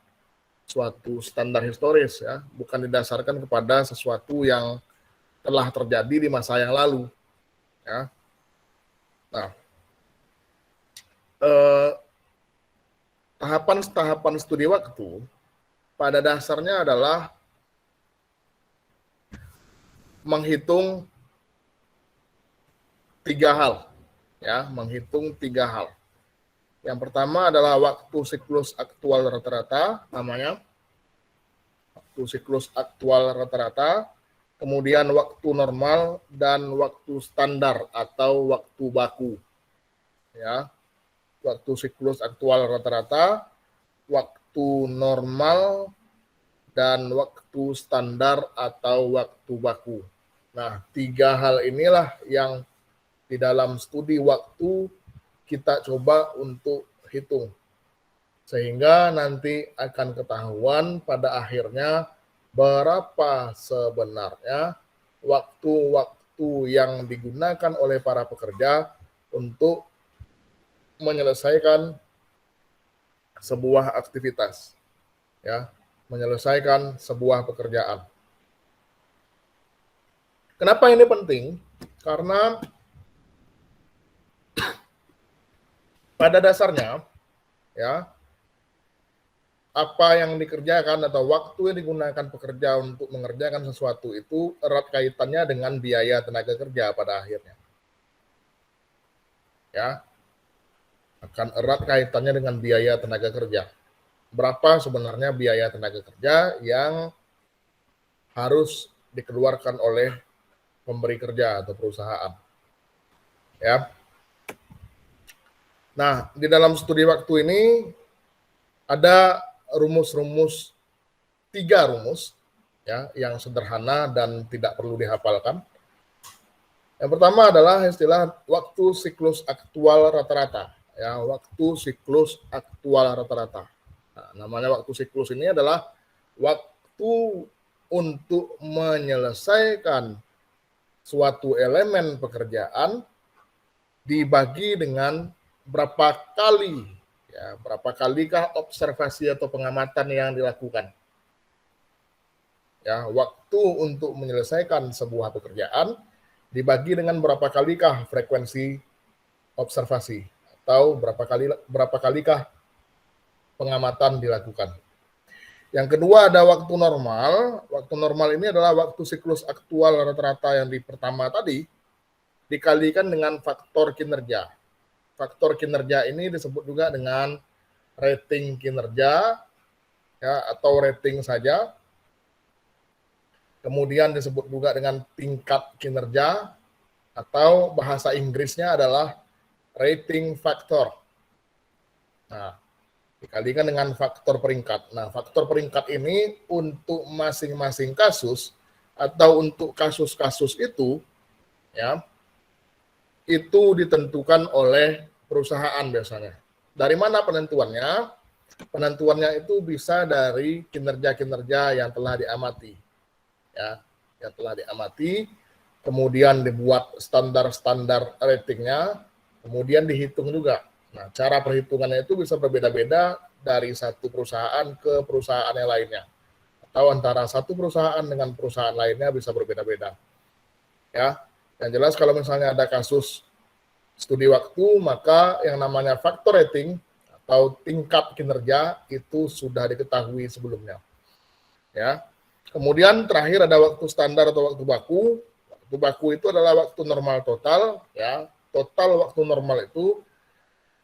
[SPEAKER 1] suatu standar historis, ya, bukan didasarkan kepada sesuatu yang telah terjadi di masa yang lalu, ya. Nah, tahapan studi waktu pada dasarnya adalah menghitung 3 hal, ya, menghitung 3 hal. Yang pertama adalah waktu siklus aktual rata-rata, namanya waktu siklus aktual rata-rata, kemudian waktu normal dan waktu standar atau waktu baku, ya. Waktu siklus aktual rata-rata, waktu normal, dan waktu standar atau waktu baku. Nah, 3 hal inilah yang di dalam studi waktu kita coba untuk hitung. Sehingga nanti akan ketahuan pada akhirnya berapa sebenarnya waktu-waktu yang digunakan oleh para pekerja untuk menyelesaikan sebuah aktivitas, ya, menyelesaikan sebuah pekerjaan. Kenapa ini penting? Karena pada dasarnya, ya, apa yang dikerjakan atau waktu yang digunakan pekerja untuk mengerjakan sesuatu itu erat kaitannya dengan biaya tenaga kerja pada akhirnya, ya, akan erat kaitannya dengan biaya tenaga kerja. Berapa sebenarnya biaya tenaga kerja yang harus dikeluarkan oleh pemberi kerja atau perusahaan, ya. Nah, di dalam studi waktu ini ada rumus-rumus, 3 rumus, ya, yang sederhana dan tidak perlu dihafalkan. Yang pertama adalah istilah waktu siklus aktual rata-rata, ya, waktu siklus aktual rata-rata. Nah, namanya waktu siklus ini adalah waktu untuk menyelesaikan suatu elemen pekerjaan dibagi dengan berapa kali, ya, berapa kalikah observasi atau pengamatan yang dilakukan. Ya, waktu untuk menyelesaikan sebuah pekerjaan dibagi dengan berapa kalikah frekuensi observasi atau berapa kalikah pengamatan dilakukan. Yang kedua ada waktu normal. Waktu normal ini adalah waktu siklus aktual rata-rata yang di pertama tadi dikalikan dengan faktor kinerja. Faktor kinerja ini disebut juga dengan rating kinerja, ya, atau rating saja. Kemudian disebut juga dengan tingkat kinerja, atau bahasa Inggrisnya adalah rating factor. Nah, dikalikan dengan faktor peringkat. Nah, faktor peringkat ini untuk masing-masing kasus atau untuk kasus-kasus itu, ya, itu ditentukan oleh perusahaan biasanya. Dari mana penentuannya? penentuannya itu bisa dari kinerja-kinerja yang telah diamati, ya, yang telah diamati, kemudian dibuat standar-standar ratingnya, kemudian dihitung juga. Nah, cara perhitungannya itu bisa berbeda-beda dari satu perusahaan ke perusahaan yang lainnya, atau antara satu perusahaan dengan perusahaan lainnya bisa berbeda-beda. Ya, yang jelas kalau misalnya ada kasus studi waktu, maka yang namanya faktor rating atau tingkat kinerja itu sudah diketahui sebelumnya. Ya. Kemudian terakhir ada waktu standar atau waktu baku. Waktu baku itu adalah waktu normal total, ya. Total waktu normal itu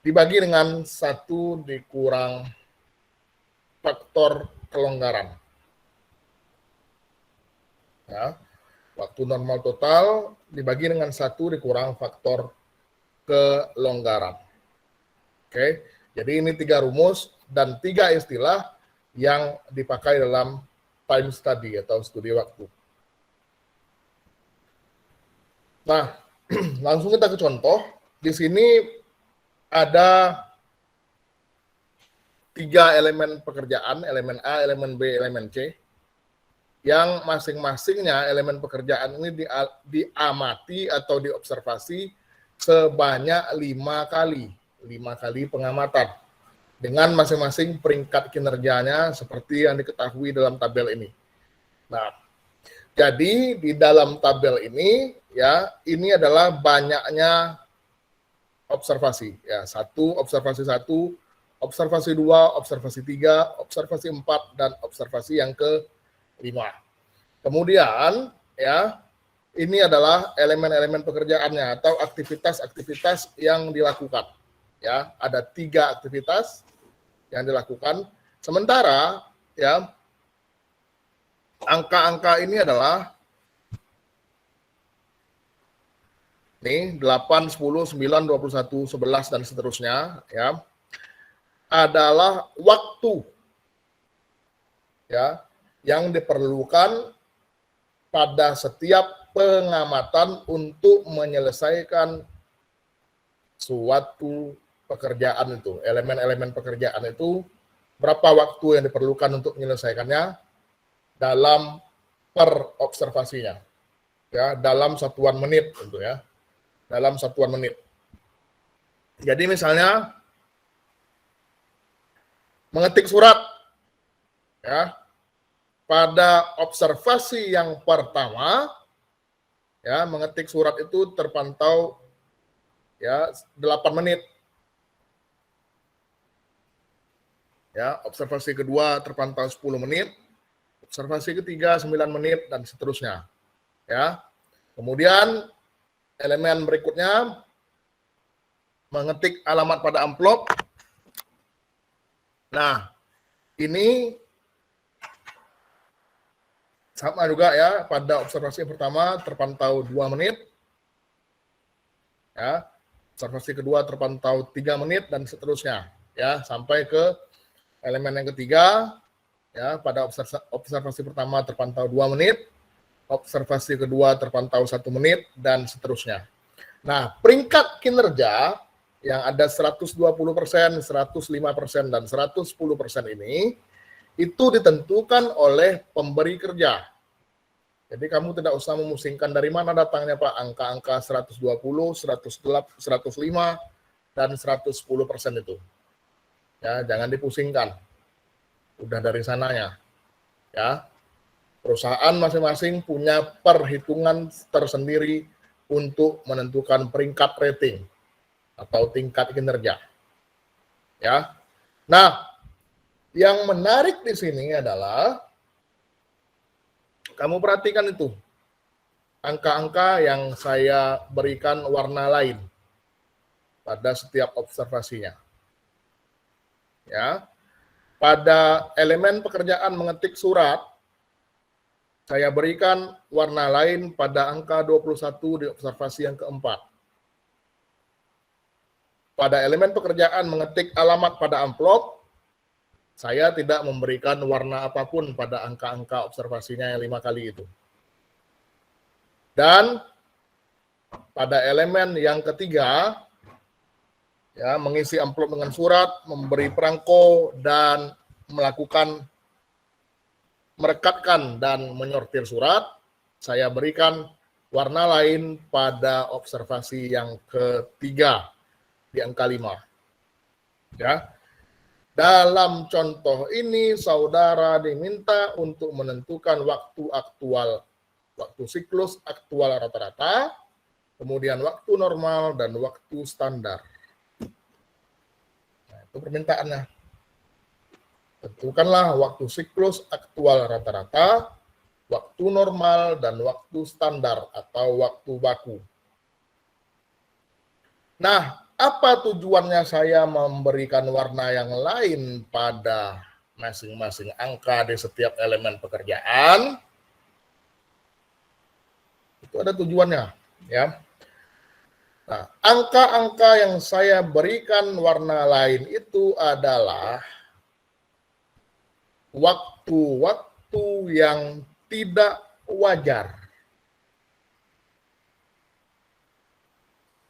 [SPEAKER 1] dibagi dengan 1 dikurang faktor kelonggaran. Ya. Waktu normal total dibagi dengan 1 dikurang faktor kelonggaran. Oke, jadi ini 3 rumus dan 3 istilah yang dipakai dalam time study atau studi waktu. Nah, langsung kita ke contoh. Di sini ada 3 elemen pekerjaan, elemen A, elemen B, elemen C, yang masing-masingnya elemen pekerjaan ini diamati atau diobservasi sebanyak 5 kali. 5 kali pengamatan dengan masing-masing peringkat kinerjanya seperti yang diketahui dalam tabel ini. Nah, jadi di dalam tabel ini, ya, ini adalah banyaknya observasi, ya, 1, observasi 1, observasi 2, observasi 3, observasi 4, dan observasi yang ke-5. Kemudian, ya, ini adalah elemen-elemen pekerjaannya atau aktivitas-aktivitas yang dilakukan. Ya, ada 3 aktivitas yang dilakukan. Sementara, ya, angka-angka ini adalah nih 8, 10, 9, 21, 11 dan seterusnya, ya. Adalah waktu, ya, yang diperlukan pada setiap pengamatan untuk menyelesaikan suatu pekerjaan itu, elemen-elemen pekerjaan itu, berapa waktu yang diperlukan untuk menyelesaikannya dalam per observasinya, ya, dalam satuan menit tentu, ya, dalam satuan menit. Jadi misalnya mengetik surat, ya, pada observasi yang pertama, ya, mengetik surat itu terpantau, ya, 8 menit. Ya, observasi kedua terpantau 10 menit, observasi ketiga 9 menit, dan seterusnya. Ya. Kemudian elemen berikutnya mengetik alamat pada amplop. Nah, ini sama juga, ya, pada observasi pertama terpantau 2 menit. Ya. Observasi kedua terpantau 3 menit dan seterusnya, ya, sampai ke elemen yang ketiga, ya, pada observasi pertama terpantau 2 menit, observasi kedua terpantau 1 menit, dan seterusnya. Nah, peringkat kinerja yang ada 120%, 105%, dan 110% ini, itu ditentukan oleh pemberi kerja. Jadi kamu tidak usah memusingkan dari mana datangnya, Pak, angka-angka 120, 105, dan 110% itu. Ya, jangan dipusingkan. Udah dari sananya. Ya. Perusahaan masing-masing punya perhitungan tersendiri untuk menentukan peringkat rating atau tingkat kinerja. Ya. Nah, yang menarik di sini adalah kamu perhatikan itu. Angka-angka yang saya berikan warna lain pada setiap observasinya. Ya, pada elemen pekerjaan mengetik surat, saya berikan warna lain pada angka 21 di observasi yang keempat. Pada elemen pekerjaan mengetik alamat pada amplop, saya tidak memberikan warna apapun pada angka-angka observasinya yang 5 kali itu. Dan pada elemen yang ketiga, ya, mengisi amplop dengan surat, memberi perangko, dan merekatkan dan menyortir surat. Saya berikan warna lain pada observasi yang ketiga di angka 5. Ya. Dalam contoh ini, saudara diminta untuk menentukan waktu siklus aktual rata-rata, kemudian waktu normal dan waktu standar. Nah, itu permintaannya. Tentukanlah waktu siklus aktual rata-rata, waktu normal, dan waktu standar atau waktu baku. Nah, apa tujuannya saya memberikan warna yang lain pada masing-masing angka di setiap elemen pekerjaan? Itu ada tujuannya, ya. Nah, angka-angka yang saya berikan warna lain itu adalah waktu-waktu yang tidak wajar.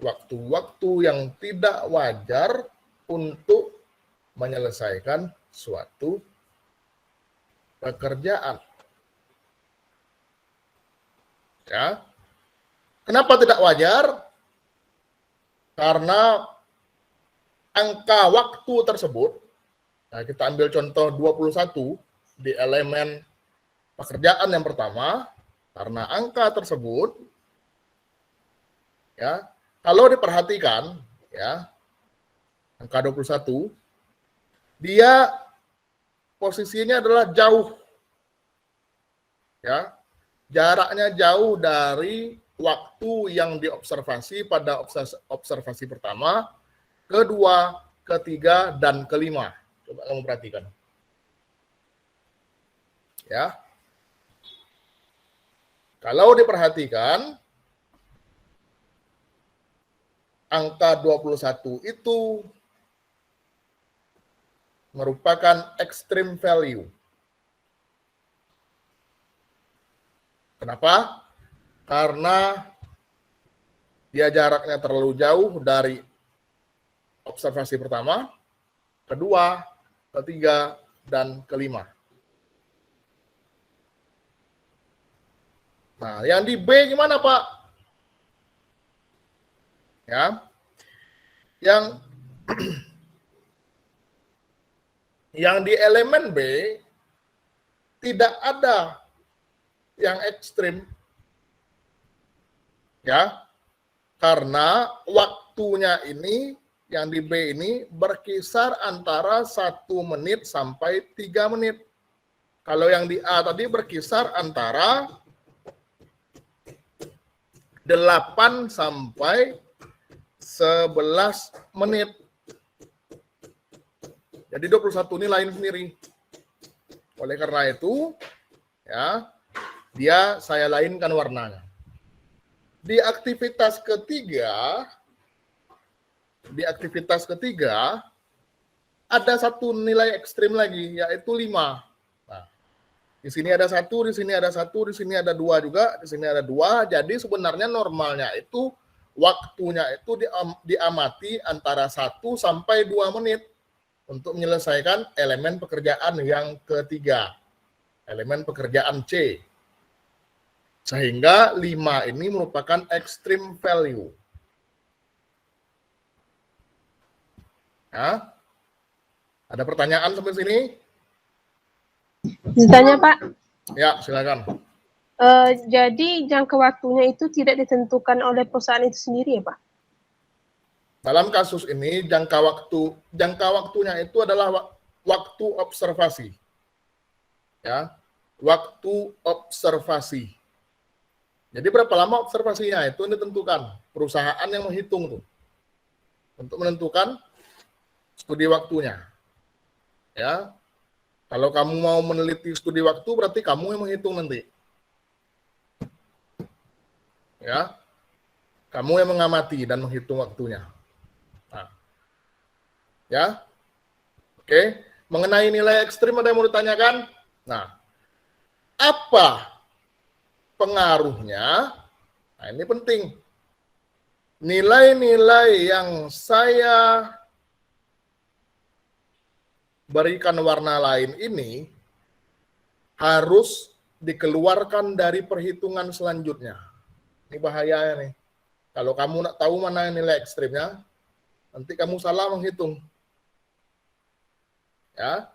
[SPEAKER 1] Waktu-waktu yang tidak wajar untuk menyelesaikan suatu pekerjaan. Ya. Kenapa tidak wajar? Karena angka waktu tersebut, nah kita ambil contoh 21 di elemen pekerjaan yang pertama, karena angka tersebut, ya, kalau diperhatikan, ya, angka 21, dia posisinya adalah jauh. Ya. Jaraknya jauh dari waktu yang diobservasi pada observasi pertama, kedua, ketiga, dan kelima. Coba kamu perhatikan. Ya. Kalau diperhatikan, angka 21 itu merupakan extreme value. Kenapa? Karena dia jaraknya terlalu jauh dari observasi pertama, kedua, ketiga, dan kelima. Nah, yang di B gimana, Pak? Ya. Yang di elemen B tidak ada yang ekstrim. Ya. Karena waktunya ini yang di B ini berkisar antara 1 menit sampai 3 menit. Kalau yang di A tadi berkisar antara 8 sampai 11 menit. Jadi 21 ini lain sendiri. Oleh karena itu, ya, saya lainkan warnanya. Di aktivitas ketiga, ada satu nilai ekstrim lagi, yaitu 5. Nah, di sini ada 1, di sini ada 1, di sini ada 2 juga, di sini ada 2. Jadi sebenarnya normalnya itu waktunya itu diamati antara 1 sampai 2 menit untuk menyelesaikan elemen pekerjaan yang ketiga, elemen pekerjaan C. Sehingga 5 ini merupakan extreme value. Ya. Ada pertanyaan sampai sini?
[SPEAKER 3] Ditanya, Pak.
[SPEAKER 1] Ya, silakan.
[SPEAKER 3] Jadi jangka waktunya itu tidak ditentukan oleh perusahaan itu sendiri ya, Pak?
[SPEAKER 1] Dalam kasus ini jangka waktunya itu adalah waktu observasi. Ya. Waktu observasi. Jadi berapa lama observasinya itu ditentukan, perusahaan yang menghitung tuh. Untuk menentukan studi waktunya. Ya. Kalau kamu mau meneliti studi waktu berarti kamu yang menghitung nanti. Ya. Kamu yang mengamati dan menghitung waktunya. Nah. Ya. Oke, mengenai nilai ekstrim ada yang mau ditanyakan? Nah, apa pengaruhnya? Nah, ini penting. nilai-nilai yang saya berikan warna lain ini harus dikeluarkan dari perhitungan selanjutnya. Ini bahayanya nih. Kalau kamu nak tahu mana nilai ekstrimnya, nanti kamu salah menghitung. Ya.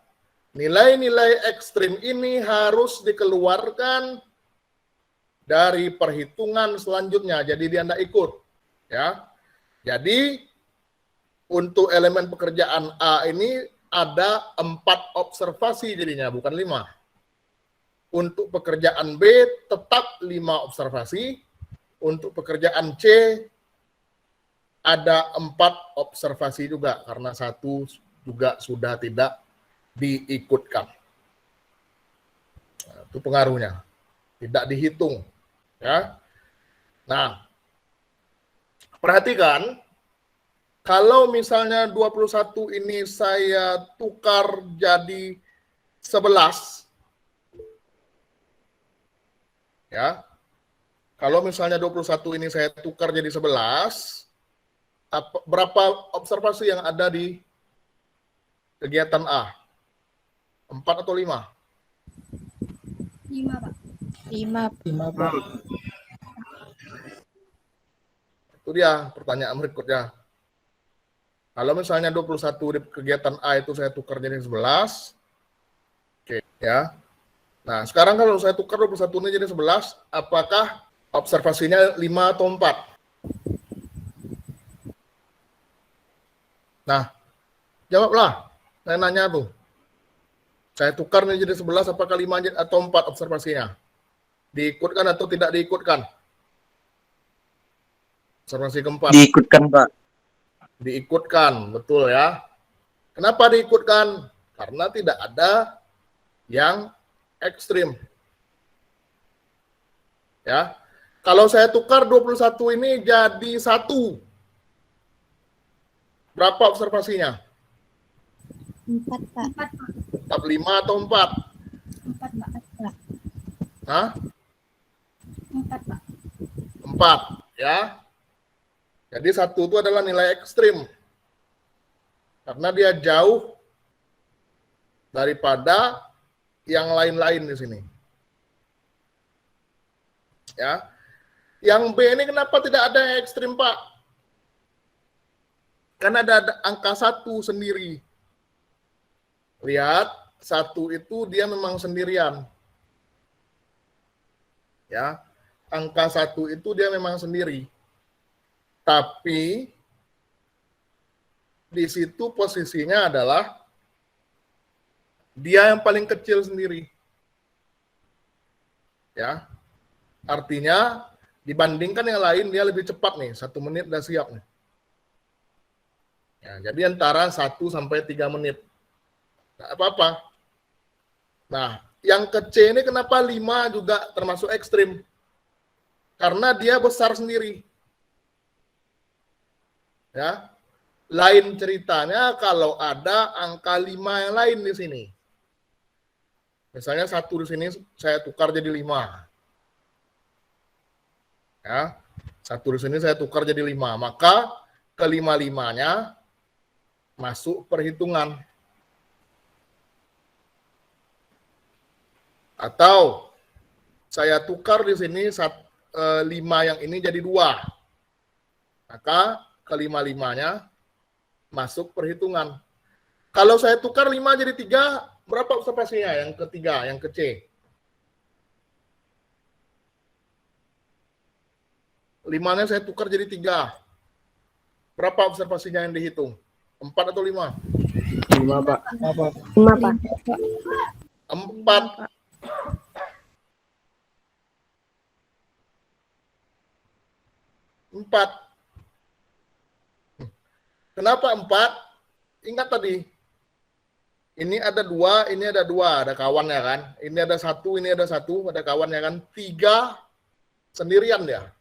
[SPEAKER 1] Nilai-nilai ekstrim ini harus dikeluarkan dari perhitungan selanjutnya. Jadi dia tidak ikut. Ya. Jadi untuk elemen pekerjaan A ini ada 4 observasi jadinya, bukan 5. Untuk pekerjaan B tetap 5 observasi. Untuk pekerjaan C ada 4 observasi juga, karena 1 juga sudah tidak diikutkan. Nah, itu pengaruhnya. Tidak dihitung. Ya. Nah, perhatikan, kalau misalnya 21 ini saya tukar jadi 11, ya. Kalau misalnya 21 ini saya tukar jadi 11, berapa observasi yang ada di kegiatan A? 4 atau 5?
[SPEAKER 4] 5, Pak.
[SPEAKER 2] 5, Pak.
[SPEAKER 1] Itu dia pertanyaan berikutnya. Kalau misalnya 21 di kegiatan A itu saya tukar jadi 11. Oke, ya. Nah, sekarang kalau saya tukar 21 ini jadi 11, apakah observasinya 5 atau 4? Nah, jawablah. Saya nanya tuh. Saya tukar nih jadi 11, apakah 5 atau 4 observasinya? Diikutkan atau tidak diikutkan? Observasi keempat.
[SPEAKER 2] Diikutkan, Pak.
[SPEAKER 1] Diikutkan, betul ya. Kenapa diikutkan? Karena tidak ada yang ekstrim. Ya. Kalau saya tukar 21 ini jadi 1. Berapa observasinya?
[SPEAKER 4] 4, Pak.
[SPEAKER 1] Tetap 5 atau 4?
[SPEAKER 4] 4, Pak.
[SPEAKER 1] Hah?
[SPEAKER 4] 4, Pak.
[SPEAKER 1] 4, ya. Jadi 1 itu adalah nilai ekstrim. Karena dia jauh daripada yang lain-lain di sini. Ya. Yang B ini kenapa tidak ada yang ekstrim, Pak? Karena ada angka 1 sendiri. Lihat, 1 itu dia memang sendirian. Ya. Angka 1 itu dia memang sendiri. Tapi di situ posisinya adalah dia yang paling kecil sendiri. Ya. Artinya dibandingkan yang lain dia lebih cepat nih, 1 menit udah siap nih. Ya, jadi antara 1 sampai 3 menit. Nggak apa-apa. Nah, yang ke C ini kenapa 5 juga termasuk ekstrim? Karena dia besar sendiri. Ya. Lain ceritanya kalau ada angka 5 yang lain di sini. Misalnya 1 di sini saya tukar jadi 5. Ya. 1 di sini saya tukar jadi 5. Maka ke-5-5-nya masuk perhitungan. Atau saya tukar di sini 5 yang ini jadi 2. Maka ke-5-5-nya masuk perhitungan. Kalau saya tukar 5 jadi 3, berapa observasinya yang ketiga, yang ke C? 5-nya saya tukar jadi 3. Berapa observasinya yang dihitung? 4 atau 5?
[SPEAKER 2] 5, Pak.
[SPEAKER 3] 5, Pak.
[SPEAKER 1] 4. Kenapa 4? Ingat tadi. Ini ada 2, ini ada 2, ada kawannya kan. Ini ada 1, ini ada 1, ada kawannya kan. 3 sendirian dia.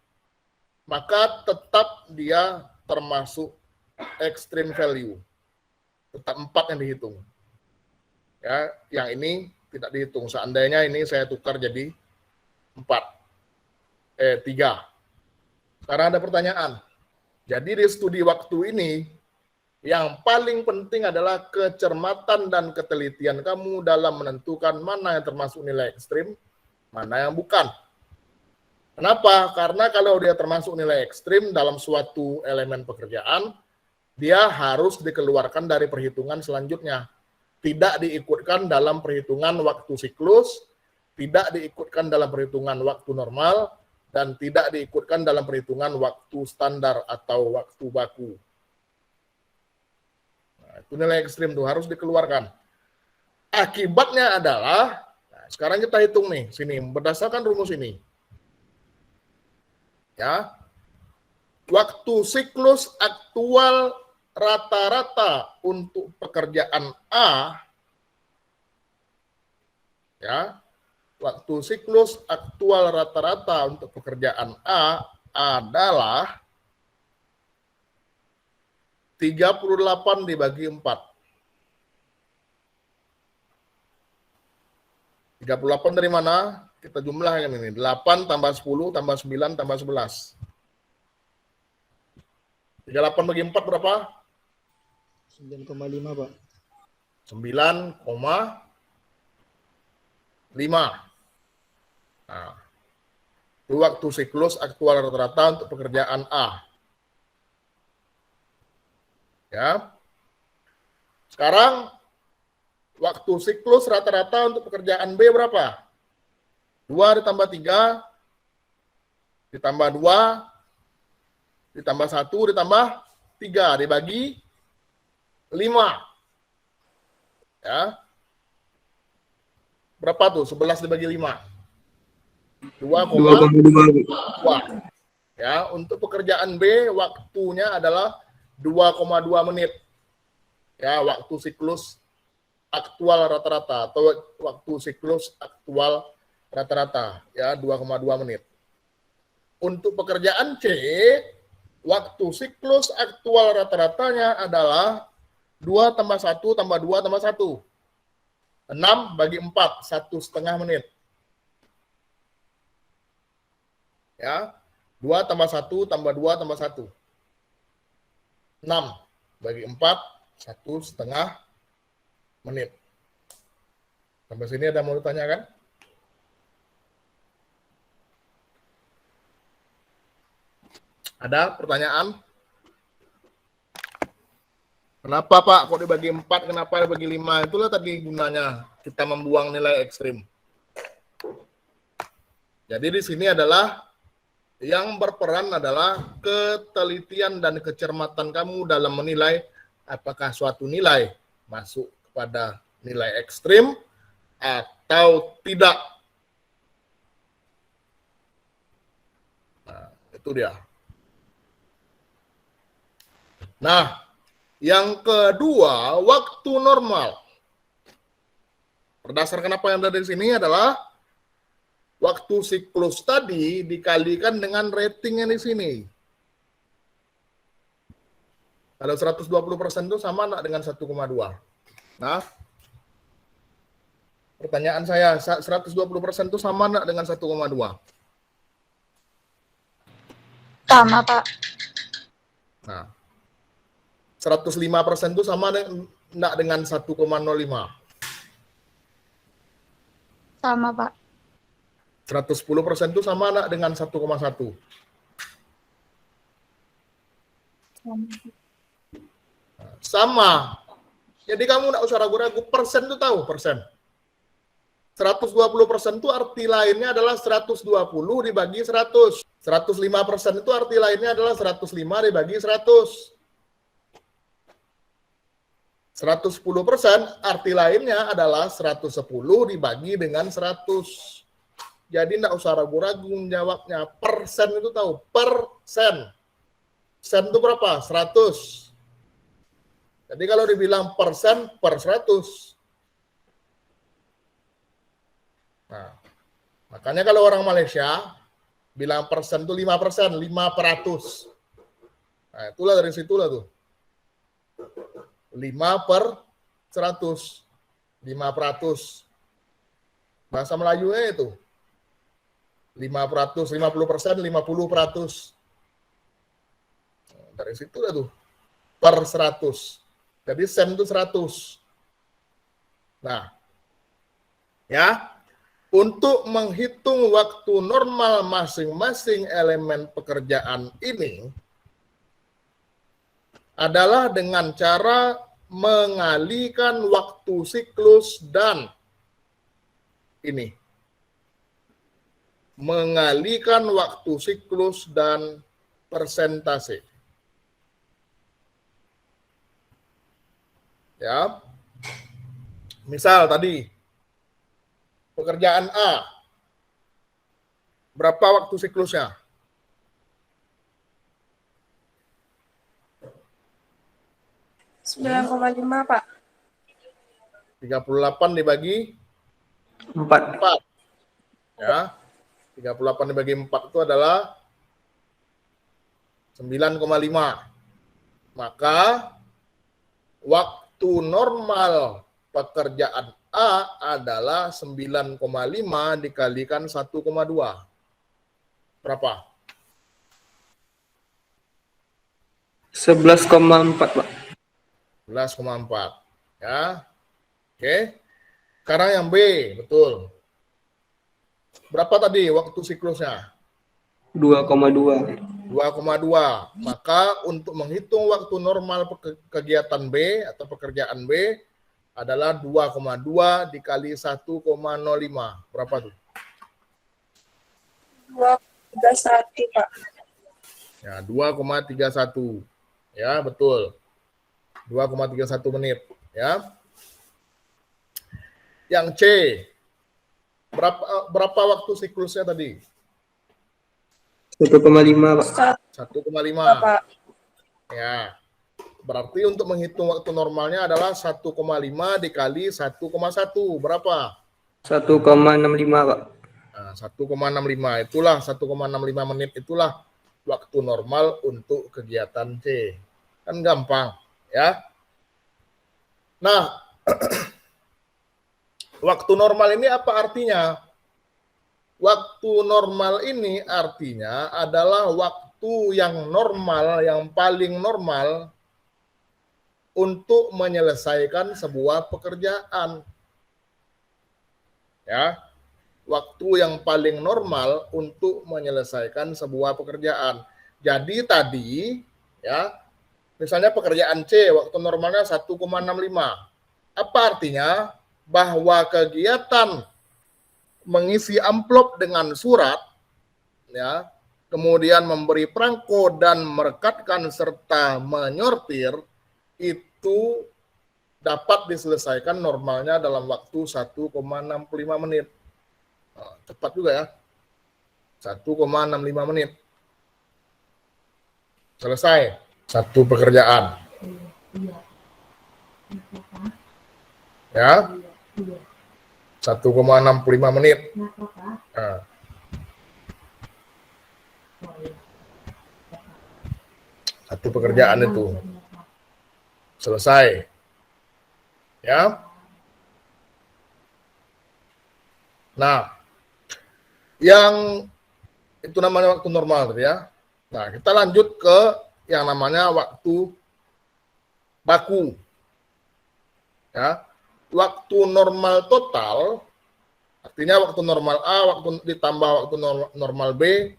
[SPEAKER 1] Maka tetap dia termasuk extreme value. Tetap 4 yang dihitung. Ya, yang ini tidak dihitung. Seandainya ini saya tukar jadi 3. Sekarang ada pertanyaan. Jadi di studi waktu ini, yang paling penting adalah kecermatan dan ketelitian kamu dalam menentukan mana yang termasuk nilai ekstrim, mana yang bukan. Kenapa? Karena kalau dia termasuk nilai ekstrim dalam suatu elemen pekerjaan, dia harus dikeluarkan dari perhitungan selanjutnya. Tidak diikutkan dalam perhitungan waktu siklus, tidak diikutkan dalam perhitungan waktu normal, dan tidak diikutkan dalam perhitungan waktu standar atau waktu baku. Nah, itu nilai ekstrim tuh harus dikeluarkan. Akibatnya adalah, nah, sekarang kita hitung nih, sini berdasarkan rumus ini. Ya, waktu siklus aktual rata-rata untuk pekerjaan A, ya, waktu siklus aktual rata-rata untuk pekerjaan A adalah 38 dibagi 4. 38 dari mana? Kita jumlahkan ini. 8 tambah 10 tambah 9 tambah 11. 38 bagi 4 berapa?
[SPEAKER 2] 9,5, Pak.
[SPEAKER 1] 9,5. Nah, itu waktu siklus aktual rata-rata untuk pekerjaan A. Ya. Sekarang waktu siklus rata-rata untuk pekerjaan B berapa? 2 ditambah 3 ditambah 2 ditambah 1 ditambah 3 dibagi 5. Ya. Berapa tuh? 11 dibagi 5. 2,2. Ya, untuk pekerjaan B waktunya adalah 2,2 menit. Ya, waktu siklus aktual rata-rata atau waktu siklus aktual rata-rata, ya, 2,2 menit. Untuk pekerjaan C, waktu siklus aktual rata-ratanya adalah 2 tambah 1 tambah 2 tambah 1. 6 bagi 4, 1,5 menit. Ya, 2 tambah 1 tambah 2 tambah 1. 6 bagi 4, 1,5 menit. Sampai sini ada mau ditanyakan? Ada pertanyaan? Kenapa Pak kok dibagi 4, kenapa dibagi 5? Itulah tadi gunanya kita membuang nilai ekstrim. Jadi di sini adalah yang berperan adalah ketelitian dan kecermatan kamu dalam menilai apakah suatu nilai masuk kepada nilai ekstrim atau tidak. Nah, itu dia. Nah, yang kedua, waktu normal. Berdasarkan apa yang ada di sini adalah waktu siklus tadi dikalikan dengan rating yang di sini. Kalau 120% itu sama enggak dengan 1,2? Nah, pertanyaan saya, 120% itu sama enggak dengan 1,2?
[SPEAKER 4] Sama, Pak.
[SPEAKER 1] Nah, 105% itu sama enggak dengan 1,05?
[SPEAKER 4] Sama, Pak.
[SPEAKER 1] 110% itu sama enggak dengan 1,1? Sama. Jadi kamu enggak usah ragu-ragu, persen itu tahu, persen. 120% itu arti lainnya adalah 120 dibagi 100. 105% itu arti lainnya adalah 105 dibagi 100. 110% arti lainnya adalah 110 dibagi dengan 100. Jadi enggak usah ragu-ragu menjawabnya. Persen itu tahu, persen. Sen itu berapa? 100. Jadi kalau dibilang persen per 100. Nah, makanya kalau orang Malaysia bilang persen itu 5%, 5%. Nah, itulah dari situlah tuh. 5/100. 5%. Bahasa Melayunya itu. 5%, 50%, 50%. Dari situ dah tuh. Per 100. Jadi sen itu 100. Nah, ya. Untuk menghitung waktu normal masing-masing elemen pekerjaan ini adalah dengan cara mengalihkan waktu siklus dan ini. Mengalihkan waktu siklus dan persentase. Ya. Misal tadi pekerjaan A. Berapa waktu siklusnya?
[SPEAKER 3] 9,5 Pak.
[SPEAKER 1] 38 dibagi
[SPEAKER 2] 4.
[SPEAKER 1] 4. Ya. 38 dibagi 4 itu adalah 9,5. Maka waktu normal pekerjaan A adalah 9,5 dikalikan 1,2. Berapa?
[SPEAKER 2] 11,4 Pak.
[SPEAKER 1] 11,4. Ya. Oke. Sekarang yang B, betul. Berapa tadi waktu siklusnya?
[SPEAKER 2] 2,2.
[SPEAKER 1] 2,2. Maka untuk menghitung waktu normal kegiatan B atau pekerjaan B adalah 2,2 dikali 1,05. Berapa tuh?
[SPEAKER 3] 2,31 Pak.
[SPEAKER 1] Ya, 2,31. Ya, betul. 2,31 menit. Ya. Yang C. Berapa waktu siklusnya tadi?
[SPEAKER 2] 1,5 Pak.
[SPEAKER 1] 1,5.
[SPEAKER 3] Pak.
[SPEAKER 1] Ya. Berarti untuk menghitung waktu normalnya adalah 1,5 dikali 1,1. Berapa?
[SPEAKER 2] 1,65 Pak.
[SPEAKER 1] Nah, 1,65. Itulah 1,65 menit. Itulah waktu normal untuk kegiatan C. Kan gampang. Ya. Nah, waktu normal ini apa artinya? Waktu normal ini artinya adalah waktu yang normal, yang paling normal untuk menyelesaikan sebuah pekerjaan. Ya. Waktu yang paling normal untuk menyelesaikan sebuah pekerjaan. Jadi tadi ya, misalnya pekerjaan C waktu normalnya 1,65. Apa artinya? Bahwa kegiatan mengisi amplop dengan surat ya, kemudian memberi perangko dan merekatkan serta menyortir itu dapat diselesaikan normalnya dalam waktu 1,65 menit. Nah, cepat juga ya. 1,65 menit. Selesai satu pekerjaan. Ya. 1,65 menit. Nah. Satu pekerjaan itu selesai. Ya. Nah, yang itu namanya waktu normal ya. Nah, kita lanjut ke yang namanya waktu baku. Ya. Waktu normal total artinya waktu normal A, waktu ditambah waktu normal B,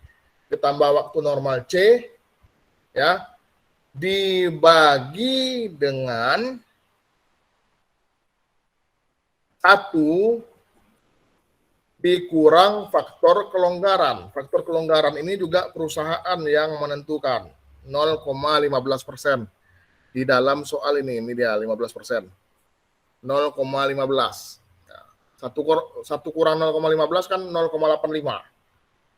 [SPEAKER 1] ditambah waktu normal C, ya, dibagi dengan 1 dikurang faktor kelonggaran. Faktor kelonggaran ini juga perusahaan yang menentukan 0,15% di dalam soal ini dia 15%. 0,15. 1 kurang 0,15 kan 0,85.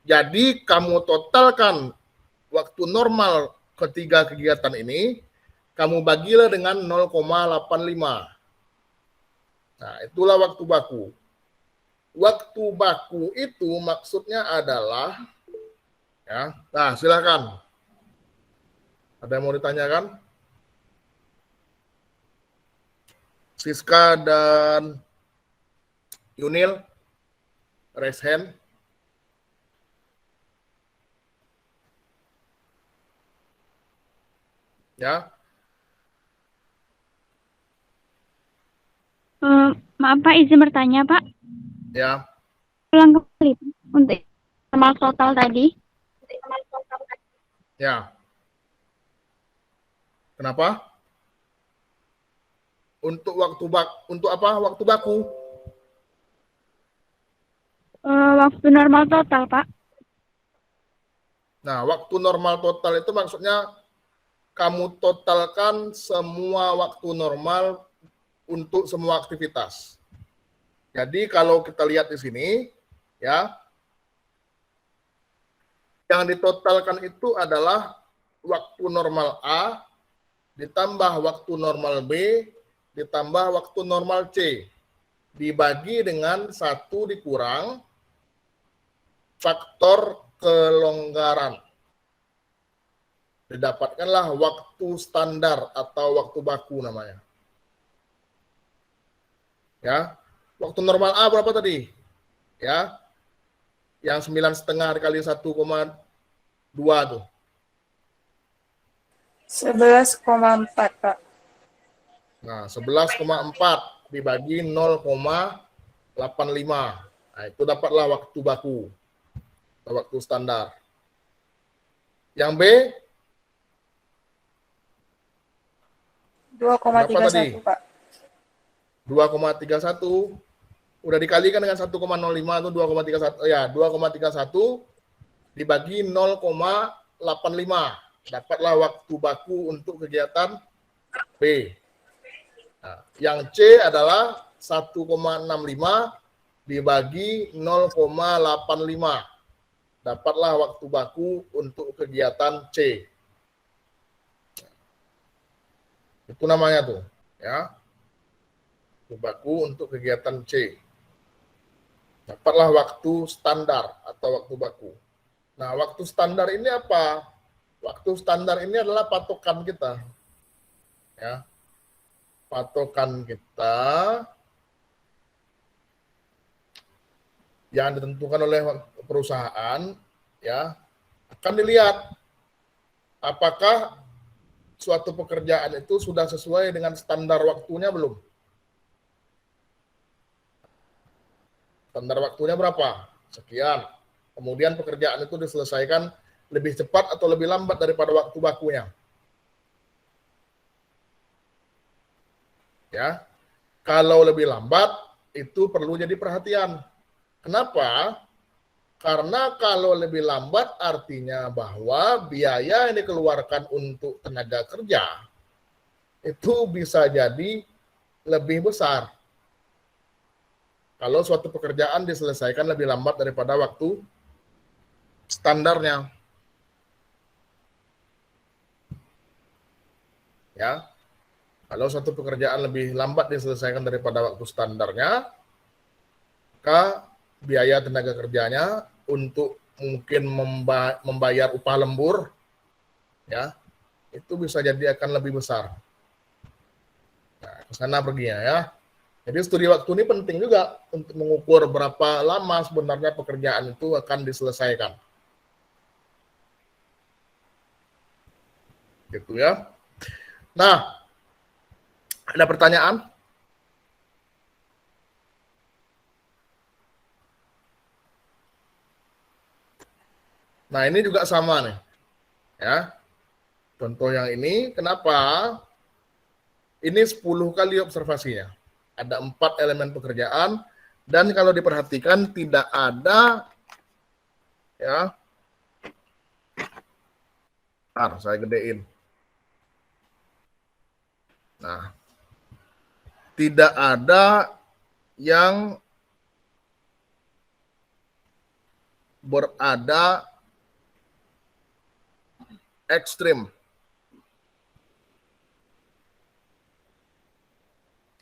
[SPEAKER 1] Jadi kamu totalkan waktu normal ketiga kegiatan ini, kamu bagilah dengan 0,85. Nah, itulah waktu baku. Waktu baku itu maksudnya adalah, ya, nah silakan. Ada yang mau ditanyakan? Siska dan Yunil, raise hand. Ya,
[SPEAKER 4] Maaf Pak, izin bertanya Pak.
[SPEAKER 1] ya.
[SPEAKER 4] Ulang kembali untuk normal total tadi.
[SPEAKER 1] Ya. Kenapa? Untuk untuk apa? Waktu baku.
[SPEAKER 4] Waktu normal total Pak.
[SPEAKER 1] Nah, waktu normal total itu maksudnya kamu totalkan semua waktu normal untuk semua aktivitas. Jadi kalau kita lihat di sini, ya, yang ditotalkan itu adalah waktu normal A ditambah waktu normal B ditambah waktu normal C dibagi dengan 1 dikurang faktor kelonggaran. Didapatkanlah waktu standar atau waktu baku namanya. Ya, waktu normal A berapa tadi? Ya, yang 9,5 dikali 1,2 tuh.
[SPEAKER 3] 11,4 Pak.
[SPEAKER 1] Nah, 11,4 dibagi 0,85. Nah, itu dapatlah waktu baku atau waktu standar. Yang B
[SPEAKER 3] 2,31 Pak.
[SPEAKER 1] 2,31 udah dikalikan dengan 1,05 itu 2,31 ya 2,31 dibagi 0,85 dapatlah waktu baku untuk kegiatan B. Nah, yang C adalah 1,65 dibagi 0,85 dapatlah waktu baku untuk kegiatan C. Itu namanya tuh, ya. Waktu baku untuk kegiatan C. Dapatlah waktu standar atau waktu baku. Nah, waktu standar ini apa? Waktu standar ini adalah patokan kita. Ya. Patokan kita yang ditentukan oleh perusahaan, ya, akan dilihat apakah suatu pekerjaan itu sudah sesuai dengan standar waktunya belum. Standar waktunya berapa? Sekian. Kemudian pekerjaan itu diselesaikan lebih cepat atau lebih lambat daripada waktu bakunya. Ya. Kalau lebih lambat itu perlu jadi perhatian. Kenapa? Karena kalau lebih lambat artinya bahwa biaya yang dikeluarkan untuk tenaga kerja itu bisa jadi lebih besar. Kalau suatu pekerjaan diselesaikan lebih lambat daripada waktu standarnya. Ya. Kalau suatu pekerjaan lebih lambat diselesaikan daripada waktu standarnya, maka biaya tenaga kerjanya untuk mungkin membayar upah lembur, ya, itu bisa jadi akan lebih besar. Nah, ke sana perginya ya. Jadi studi waktu ini penting juga untuk mengukur berapa lama sebenarnya pekerjaan itu akan diselesaikan. Gitu ya. Nah, ada pertanyaan? Nah, ini juga sama nih. Ya. Contoh yang ini, kenapa? Ini 10 kali observasinya. Ada 4 elemen pekerjaan, dan kalau diperhatikan tidak ada, ya, ntar saya gedein. Nah, tidak ada yang berada ekstrim.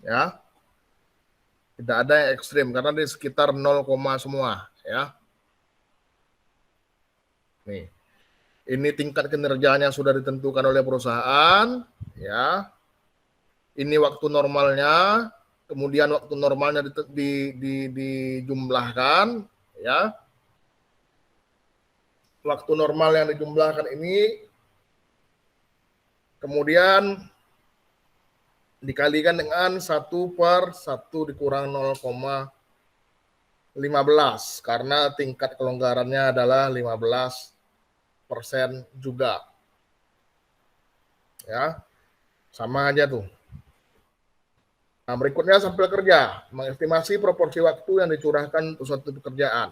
[SPEAKER 1] Ya. Tidak ada yang ekstrim karena di sekitar 0, semua, ya. Nih. Ini tingkat kinerjanya sudah ditentukan oleh perusahaan, ya. Ini waktu normalnya, kemudian waktu normalnya dijumlahkan, ya. Waktu normal yang dijumlahkan ini Kemudian dikalikan dengan 1/1 dikurang 0,15 karena tingkat kelonggarannya adalah 15% juga. Ya, sama aja tuh. Nah, berikutnya sampel kerja, mengestimasi proporsi waktu yang dicurahkan untuk suatu pekerjaan.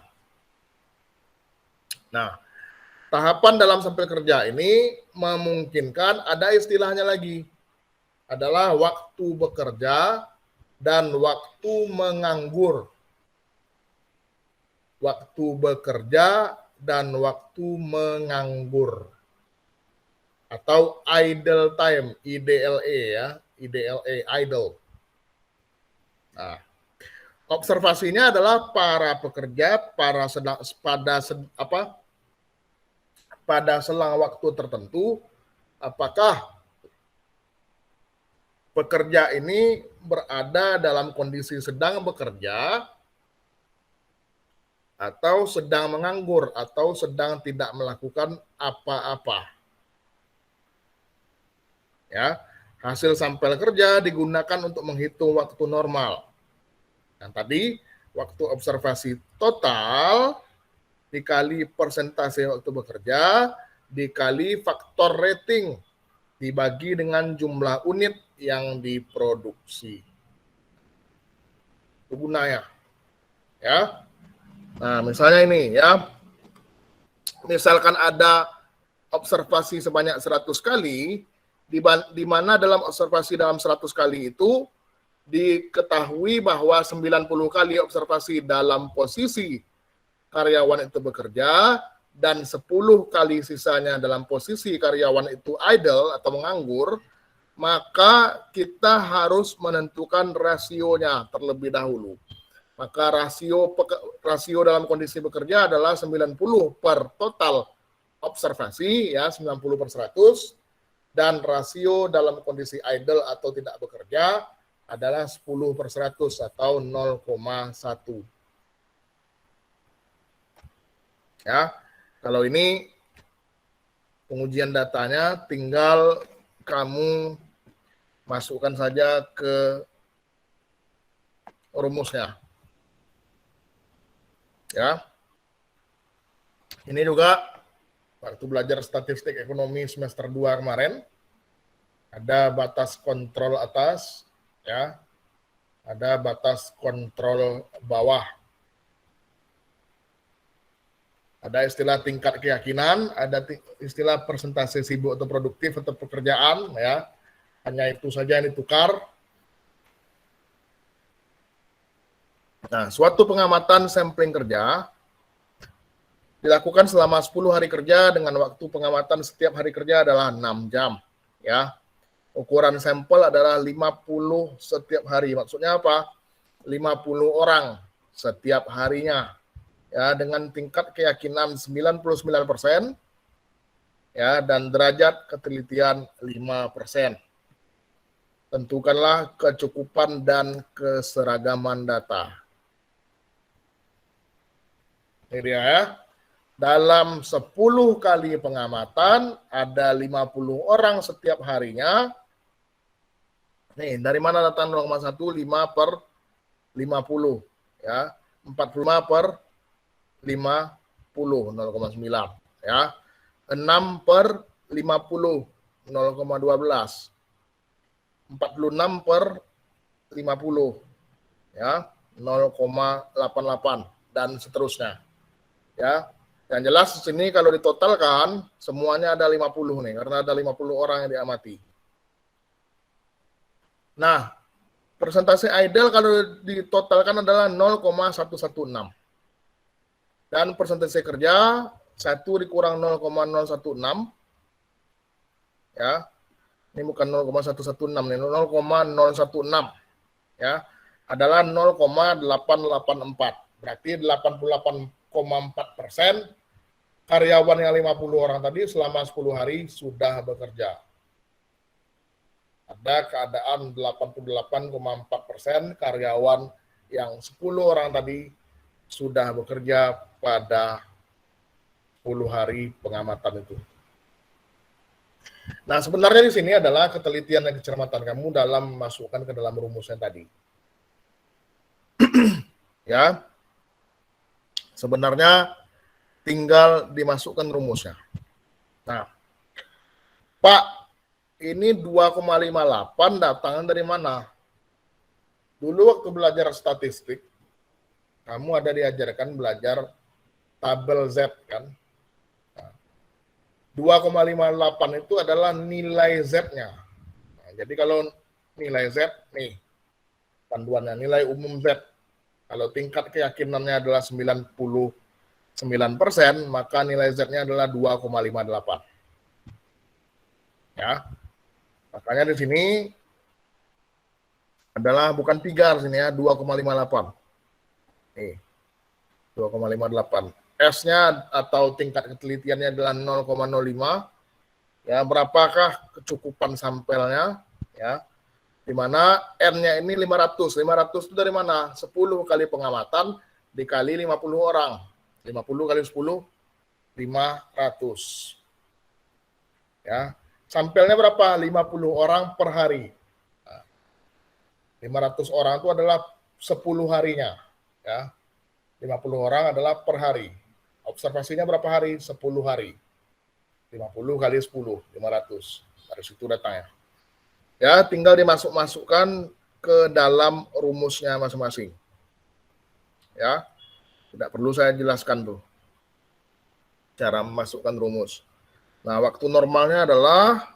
[SPEAKER 1] Nah, tahapan dalam sampel kerja ini memungkinkan ada istilahnya lagi, adalah waktu bekerja dan waktu menganggur. Waktu bekerja dan waktu menganggur. Atau idle time, IDLE ya, IDLE, idle. Nah, observasinya adalah para pekerja pada selang waktu tertentu, apakah pekerja ini berada dalam kondisi sedang bekerja atau sedang menganggur atau sedang tidak melakukan apa-apa. Ya, hasil sampel kerja digunakan untuk menghitung waktu normal. Nah, tadi waktu observasi total dikali persentase waktu bekerja dikali faktor rating dibagi dengan jumlah unit yang diproduksi. Itu gunanya. Ya. Nah, misalnya ini ya. Misalkan ada observasi sebanyak 100 kali, di mana dalam observasi dalam 100 kali itu diketahui bahwa 90 kali observasi dalam posisi karyawan itu bekerja dan 10 kali sisanya dalam posisi karyawan itu idle atau menganggur, maka kita harus menentukan rasionya terlebih dahulu. Maka rasio dalam kondisi bekerja adalah 90 per total observasi, ya 90/100, dan rasio dalam kondisi idle atau tidak bekerja adalah 10/100 atau 0,1. Ya, kalau ini pengujian datanya tinggal kamu masukkan saja ke rumusnya. Ya. Ini juga waktu belajar statistik ekonomi semester 2 kemarin, ada batas kontrol atas, ya, ada batas kontrol bawah. Ada istilah tingkat keyakinan, ada istilah persentase sibuk atau produktif atau pekerjaan, ya. Hanya itu saja yang ditukar. Nah, suatu pengamatan sampling kerja dilakukan selama 10 hari kerja dengan waktu pengamatan setiap hari kerja adalah 6 jam. Ya. Ukuran sampel adalah 50 setiap hari. Maksudnya apa? 50 orang setiap harinya. Ya, dengan tingkat keyakinan 99%, ya, dan derajat ketelitian 5%. Tentukanlah kecukupan dan keseragaman data. Ini dia ya. Dalam 10 kali pengamatan ada 50 orang setiap harinya. Nih, dari mana data 0,1? 5/50. Ya. 45/50, 0,9. Ya. 6/50, 0,12. 46/50. Ya. 0,88 dan seterusnya. Ya. Yang jelas di sini kalau ditotalkan semuanya ada 50 nih karena ada 50 orang yang diamati. Nah, persentase idle kalau ditotalkan adalah 0,116. Dan persentase kerja 1 dikurang 0,016. Ya. Ini bukan 0,116 nih, 0,016. Ya. Adalah 0,884. Berarti 88,4% karyawan yang 50 orang tadi selama 10 hari sudah bekerja. Ada keadaan 88,4% karyawan yang 10 orang tadi sudah bekerja pada 10 hari pengamatan itu. Nah, sebenarnya di sini adalah ketelitian dan kecermatan kamu dalam masukkan ke dalam rumusnya tadi. Ya, sebenarnya tinggal dimasukkan rumusnya. Nah, Pak, ini 2,58 datangnya dari mana? Dulu waktu belajar statistik, kamu ada diajarkan belajar tabel Z kan? 2,58 itu adalah nilai Z-nya. Nah, jadi kalau nilai Z, nih, panduannya nilai umum Z. Kalau tingkat keyakinannya adalah 99%, maka nilai Z-nya adalah 2,58. Ya, makanya di sini adalah bukan 3 di sini ya, 2,58. Nih, 2,58. S-nya atau tingkat ketelitiannya adalah 0,05. Ya, berapakah kecukupan sampelnya? Ya, di mana N-nya ini 500. 500 itu dari mana? 10 kali pengamatan dikali 50 orang. 50 kali 10, 500. Ya, sampelnya berapa? 50 orang per hari. Nah, 500 orang itu adalah 10 harinya. Ya, 50 orang adalah per hari. Observasinya berapa hari? 10 hari. 50 kali 10, 500. Dari situ datangnya. Ya, tinggal dimasukkan ke dalam rumusnya masing-masing. Ya, tidak perlu saya jelaskan tuh cara memasukkan rumus. Nah, waktu normalnya adalah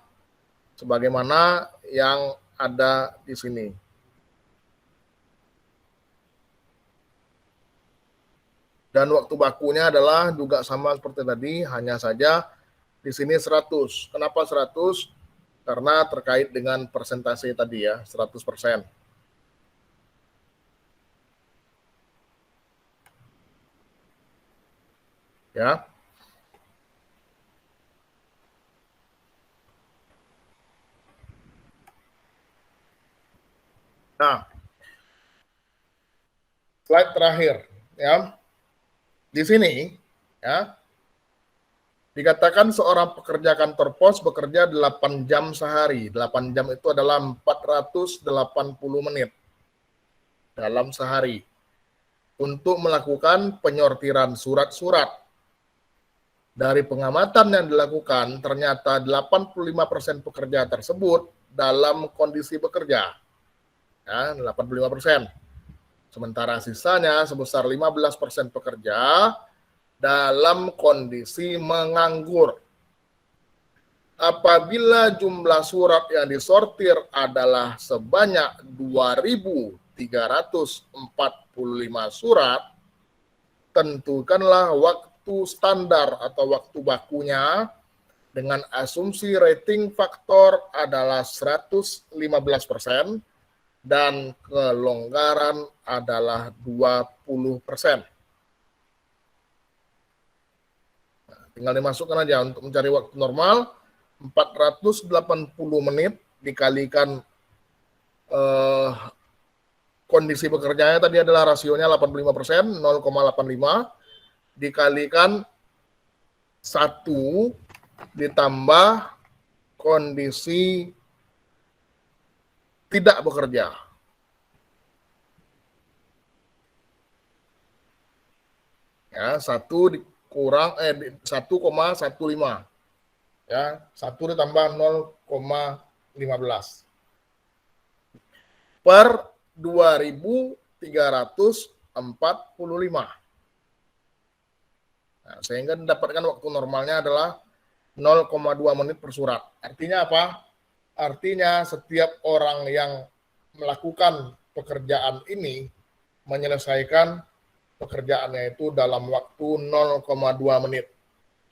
[SPEAKER 1] sebagaimana yang ada di sini. Dan waktu bakunya adalah juga sama seperti tadi, hanya saja di sini 100. Kenapa 100? Karena terkait dengan persentase tadi ya, 100%. Ya. Nah, slide terakhir ya. Di sini ya dikatakan seorang pekerja kantor pos bekerja 8 jam sehari. 8 jam itu adalah 480 menit dalam sehari untuk melakukan penyortiran surat-surat. Dari pengamatan yang dilakukan, ternyata 85% pekerja tersebut dalam kondisi bekerja. Ya, 85%. Sementara sisanya sebesar 15% pekerja dalam kondisi menganggur. Apabila jumlah surat yang disortir adalah sebanyak 2.345 surat, tentukanlah waktu standar atau waktu bakunya dengan asumsi rating faktor adalah 115% dan kelonggaran adalah 20%. Nah, tinggal dimasukkan aja untuk mencari waktu normal 480 menit dikalikan kondisi bekerjanya tadi adalah rasionya 85%, 0,85 dikalikan 1 ditambah kondisi tidak bekerja. Ya, 1 dikurang 1,15. Ya, 1 ditambah 0,15 per 2.345. Nah, sehingga mendapatkan waktu normalnya adalah 0,2 menit per surat. Artinya apa? Artinya setiap orang yang melakukan pekerjaan ini menyelesaikan pekerjaannya itu dalam waktu 0,2 menit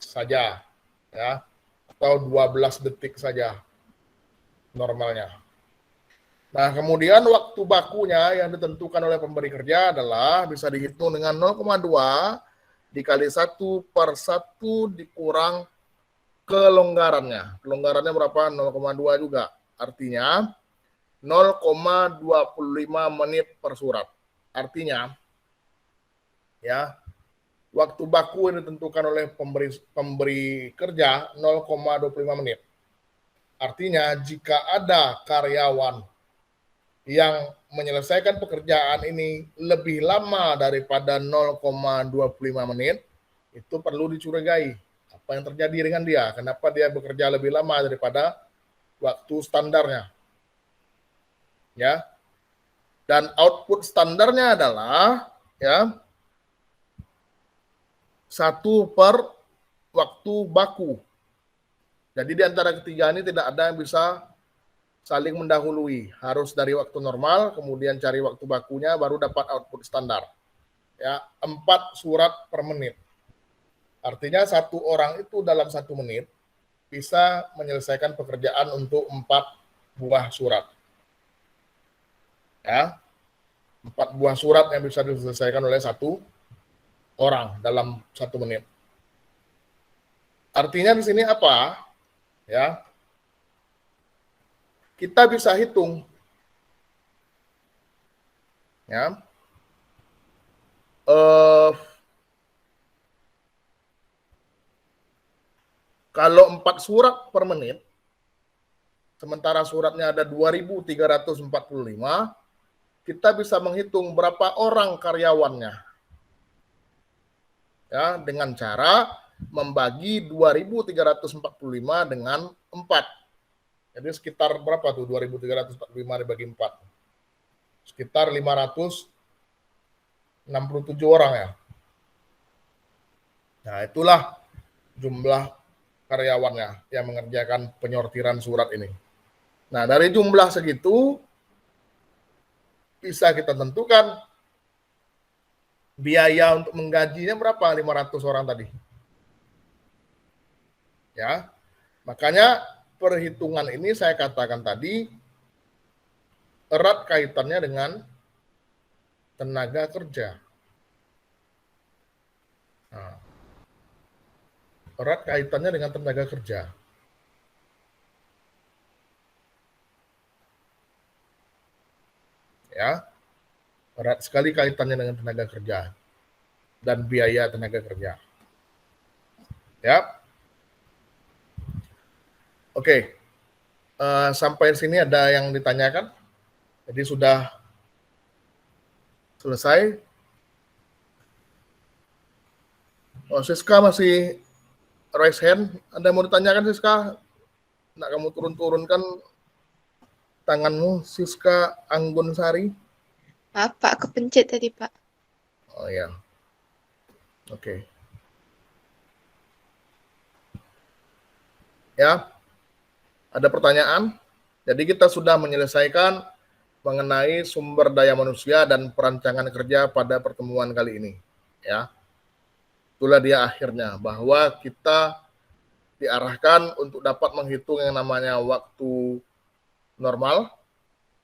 [SPEAKER 1] saja, ya, atau 12 detik saja normalnya. Nah, kemudian waktu bakunya yang ditentukan oleh pemberi kerja adalah bisa dihitung dengan 0,2 dikali 1 per 1 dikurang kelonggarannya. Kelonggarannya berapa? 0,2 juga. Artinya 0,25 menit per surat. Artinya ya, waktu baku yang ditentukan oleh pemberi kerja 0,25 menit. Artinya jika ada karyawan yang menyelesaikan pekerjaan ini lebih lama daripada 0,25 menit, itu perlu dicurigai. Apa yang terjadi dengan dia? Kenapa dia bekerja lebih lama daripada waktu standarnya? Ya. Dan output standarnya adalah ya 1 per waktu baku. Jadi di antara ketiga ini tidak ada yang bisa saling mendahului. Harus dari waktu normal, kemudian cari waktu bakunya, baru dapat output standar. Ya, 4 surat per menit. Artinya 1 orang itu dalam 1 menit bisa menyelesaikan pekerjaan untuk 4 buah surat. Ya, 4 buah surat yang bisa diselesaikan oleh 1 orang dalam 1 menit. Artinya di sini apa? Ya, kita bisa hitung. Ya. Kalau 4 surat per menit, sementara suratnya ada 2.345, kita bisa menghitung berapa orang karyawannya. Ya, dengan cara membagi 2.345 dengan 4. Jadi sekitar berapa tuh 2.345 dibagi 4? Sekitar 567 orang ya. Nah, itulah jumlah karyawannya yang mengerjakan penyortiran surat ini. Nah, dari jumlah segitu bisa kita tentukan biaya untuk menggajinya berapa 500 orang tadi. Ya. Makanya perhitungan ini saya katakan tadi erat kaitannya dengan tenaga kerja. Nah, erat kaitannya dengan tenaga kerja. Ya, erat sekali kaitannya dengan tenaga kerja dan biaya tenaga kerja. Ya, oke. Sampai sini ada yang ditanyakan? Jadi sudah selesai. Oh, Siska masih raise hand. Ada yang mau ditanyakan, Siska? Nak kamu turun-turunkan tanganmu, Siska Anggun Sari.
[SPEAKER 5] Pak, kepencet tadi, Pak.
[SPEAKER 1] Oh ya. Oke. Ya. Ada pertanyaan? Jadi kita sudah menyelesaikan mengenai sumber daya manusia dan perancangan kerja pada pertemuan kali ini. Ya. Itulah dia akhirnya, bahwa kita diarahkan untuk dapat menghitung yang namanya waktu normal,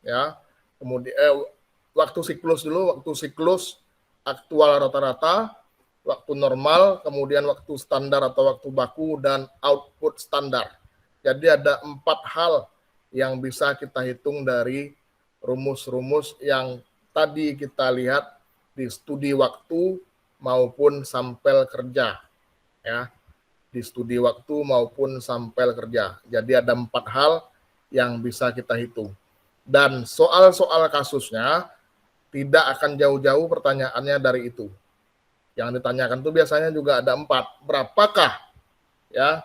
[SPEAKER 1] ya, kemudian waktu siklus dulu, waktu siklus aktual rata-rata, waktu normal, kemudian waktu standar atau waktu baku, dan output standar. Jadi ada 4 hal yang bisa kita hitung dari rumus-rumus yang tadi kita lihat di studi waktu maupun sampel kerja, ya, di studi waktu maupun sampel kerja. Jadi ada 4 hal yang bisa kita hitung. Dan soal-soal kasusnya tidak akan jauh-jauh pertanyaannya dari itu. Yang ditanyakan itu biasanya juga ada 4. Berapakah ya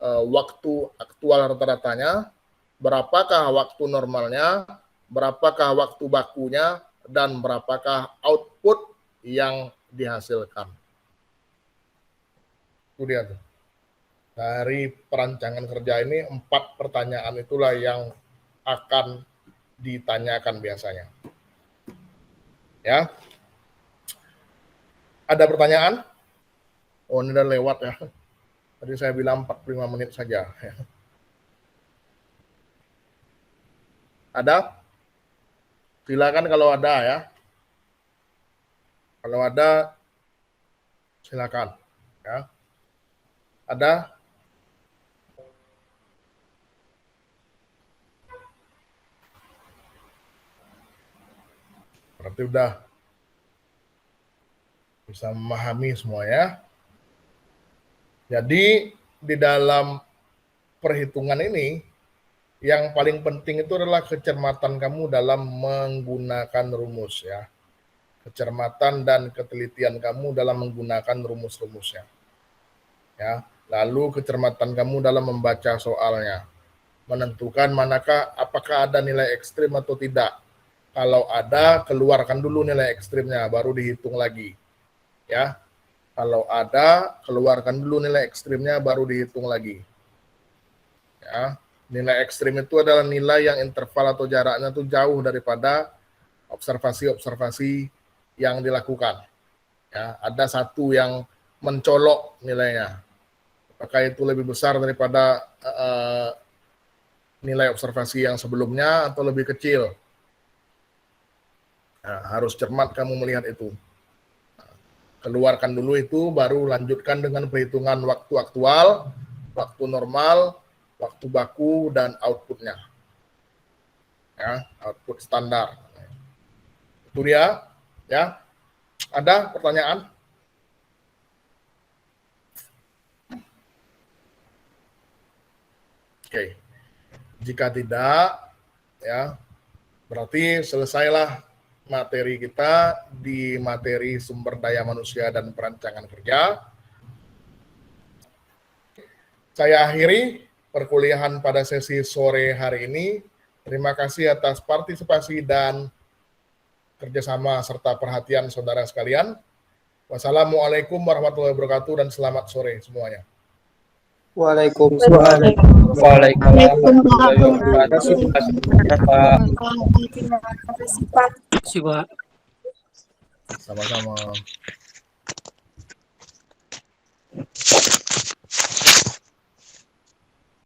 [SPEAKER 1] waktu aktual rata-ratanya, berapakah waktu normalnya, berapakah waktu bakunya, dan berapakah output yang dihasilkan. Itu dia tuh. Dari perancangan kerja ini 4 pertanyaan itulah yang akan ditanyakan biasanya. Ya. Ada pertanyaan? Oh, ini udah lewat ya. Tadi saya bilang 45 menit saja. Ada? Silakan kalau ada ya. Kalau ada, silakan. Ya. Ada? Berarti udah bisa memahami semua ya. Jadi di dalam perhitungan ini Yang paling penting itu adalah kecermatan kamu dalam menggunakan rumus ya. Kecermatan dan ketelitian kamu dalam menggunakan rumus-rumusnya. Ya, lalu kecermatan kamu dalam membaca soalnya. Menentukan apakah ada nilai ekstrim atau tidak. Kalau ada, keluarkan dulu nilai ekstrimnya, baru dihitung lagi. Ya. Kalau ada, keluarkan dulu nilai ekstrimnya, baru dihitung lagi. Ya. Nilai ekstrim itu adalah nilai yang interval atau jaraknya itu jauh daripada observasi-observasi yang dilakukan. Ya, ada satu yang mencolok nilainya. Apakah itu lebih besar daripada nilai observasi yang sebelumnya atau lebih kecil? Nah, harus cermat kamu melihat itu. Keluarkan dulu itu, baru lanjutkan dengan perhitungan waktu aktual, waktu normal, waktu baku, dan outputnya. Ya, output standar. Itu dia. Ya, ada pertanyaan? Oke. Jika tidak, ya, berarti selesailah materi kita di materi sumber daya manusia dan perancangan kerja. Saya akhiri perkuliahan pada sesi sore hari ini. Terima kasih atas partisipasi dan kerjasama serta perhatian saudara sekalian. Wassalamualaikum warahmatullahi wabarakatuh dan selamat sore semuanya.
[SPEAKER 2] Waalaikumsalam.
[SPEAKER 1] Sama-sama.